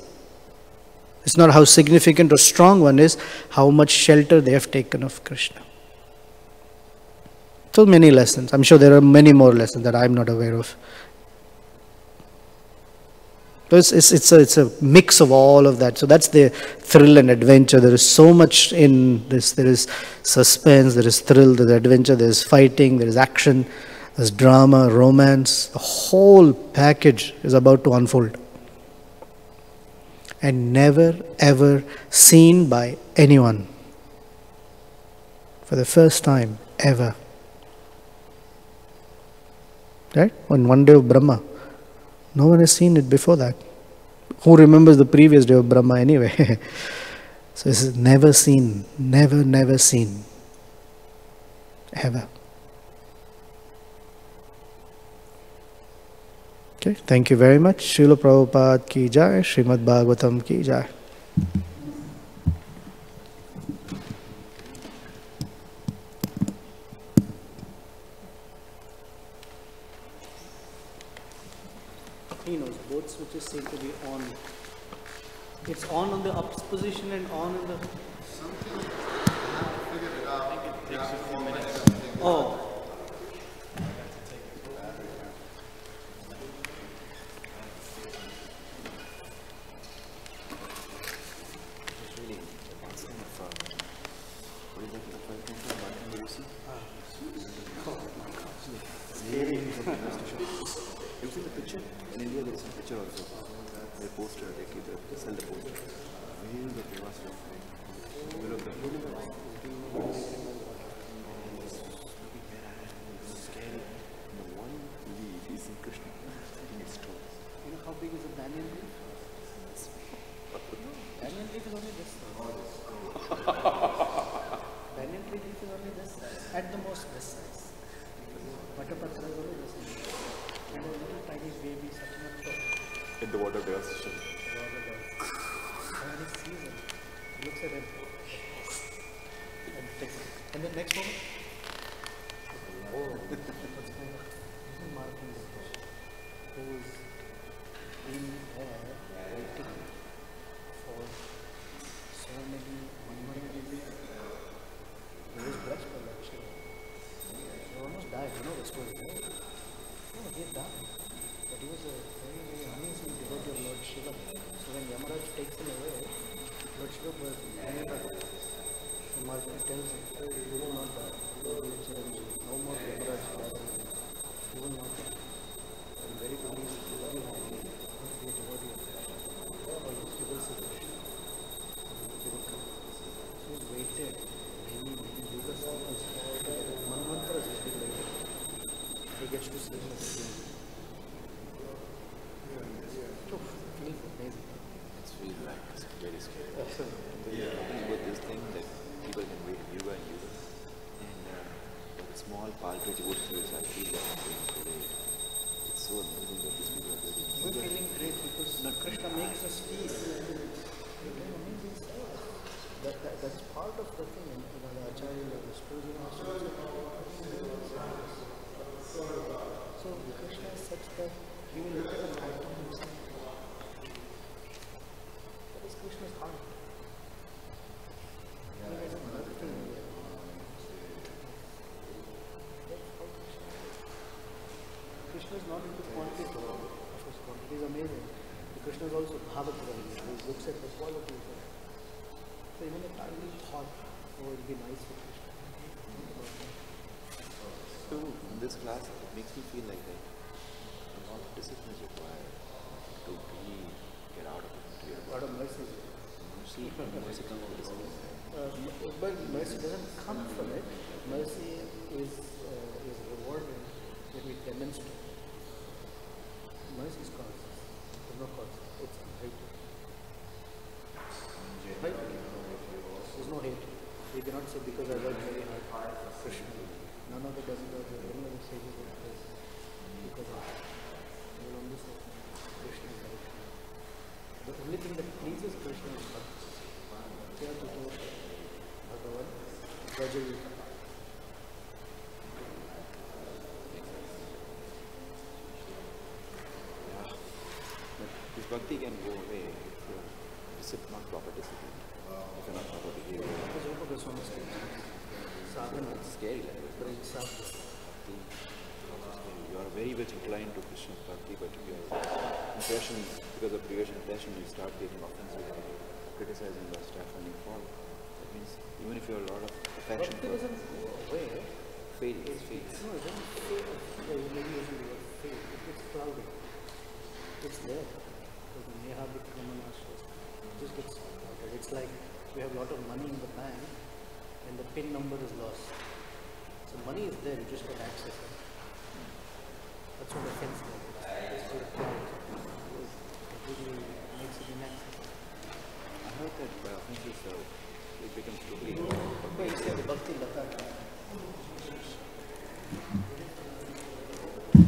Speaker 1: It's not how significant or strong one is, how much shelter they have taken of Krishna. So many lessons. I'm sure there are many more lessons that I'm not aware of. So it's a mix of all of that. So that's the thrill and adventure. There is so much in this. There is suspense, there is thrill, there is adventure, there is fighting, there is action, there's drama, romance. The whole package is about to unfold. And never ever seen by anyone. For the first time ever. Right? On one day of Brahma. No one has seen it before that. Who remembers the previous day of Brahma anyway? So this is never seen, never seen. Ever. Okay, thank you very much. Srila Prabhupada ki jai, Srimad Bhagavatam ki jai. He knows both switches seem to be on. It's on the up position and on in the. Oh.
Speaker 2: You see the picture? In India there is a picture also. They poster, they keep they sell the poster. Where the Devas scary. The one leaf is in Krishna in its toe.
Speaker 1: You know how big is a banyan leaf? Banyan leaf is only this size. Banyan leaf is only this size. At the most this size. Vatapatra is only this size. And a little tiny baby such a toe.
Speaker 2: In the water Devas.
Speaker 1: And he sees him. He looks at him. And takes it. And the next moment. Oh, what's going on? This is Martin who's been there waiting for so many years. He was blessed by that Shiva. He almost died, you know the story, right? No, he had died. But he was a very, very amazing devotee of Lord Shiva. So when Yamaraj takes him away, Lord Shiva was angry. So Martin tells him, you will not die. No more Yamaraj died. You will not die. I'm very pleased to be a devotee of Krishna. Always you will see Krishna. He will come. So he's waited many yuga cycles. Manvantras he's been waiting. He gets to see him again. So it feels amazing.
Speaker 2: It feels like it's very scary. With this thing that people can wait yuga and yuga. And with a small paltry devotees, I feel that I'm doing great. It's so amazing that these people are doing it.
Speaker 1: We're feeling great because Krishna makes us feel. We're doing amazing stuff. That's part of the thing. The Acharya is posing us. So Krishna is such that he will look at the heart of himself. That is Krishna's heart. He has nothing. That's how Krishna is. Krishna is not into quantity. Of course, quantity is amazing. Krishna is also Bhavakrami. He looks at the qualities of it. So even a tiny thought, oh, it would be nice for Krishna.
Speaker 2: So in this class, it makes me feel like that a lot of discipline is required to get out of it.
Speaker 1: A lot of mercy.
Speaker 2: Mercy comes from discipline.
Speaker 1: But mercy doesn't come from it. Mercy is rewarded when we demonstrate. Mercy is cause. There's no cause. It's hate. There's no hate. We cannot say because I work very hard for Krishna. None of the demigods or any other sages will say because of that. They will only say Krishna is right. The only thing that pleases Krishna is bhakti. Bhagavan Rajayuta.
Speaker 2: But this bhakti can go away if you're not proper discipline. If you're not proper behavior. It's scary language. But you are very much inclined to Krishna Bhakti, but your impression, because of previous impression, you start getting offensive, criticizing your staff when you fall. That means even if you have a lot of affection for fail.
Speaker 1: No, it doesn't fail. Maybe using the word fail. It's clouded. It's there. The Neha Vikramana just gets clouded. It's like you have a lot of money in the bank and the PIN number is lost. So money is there, you just can't access it. That's what offense is. It's very cloud. It really makes it inaccessible.
Speaker 2: I heard that by offenses, it becomes totally.
Speaker 1: But it's like the Bhakti Lata.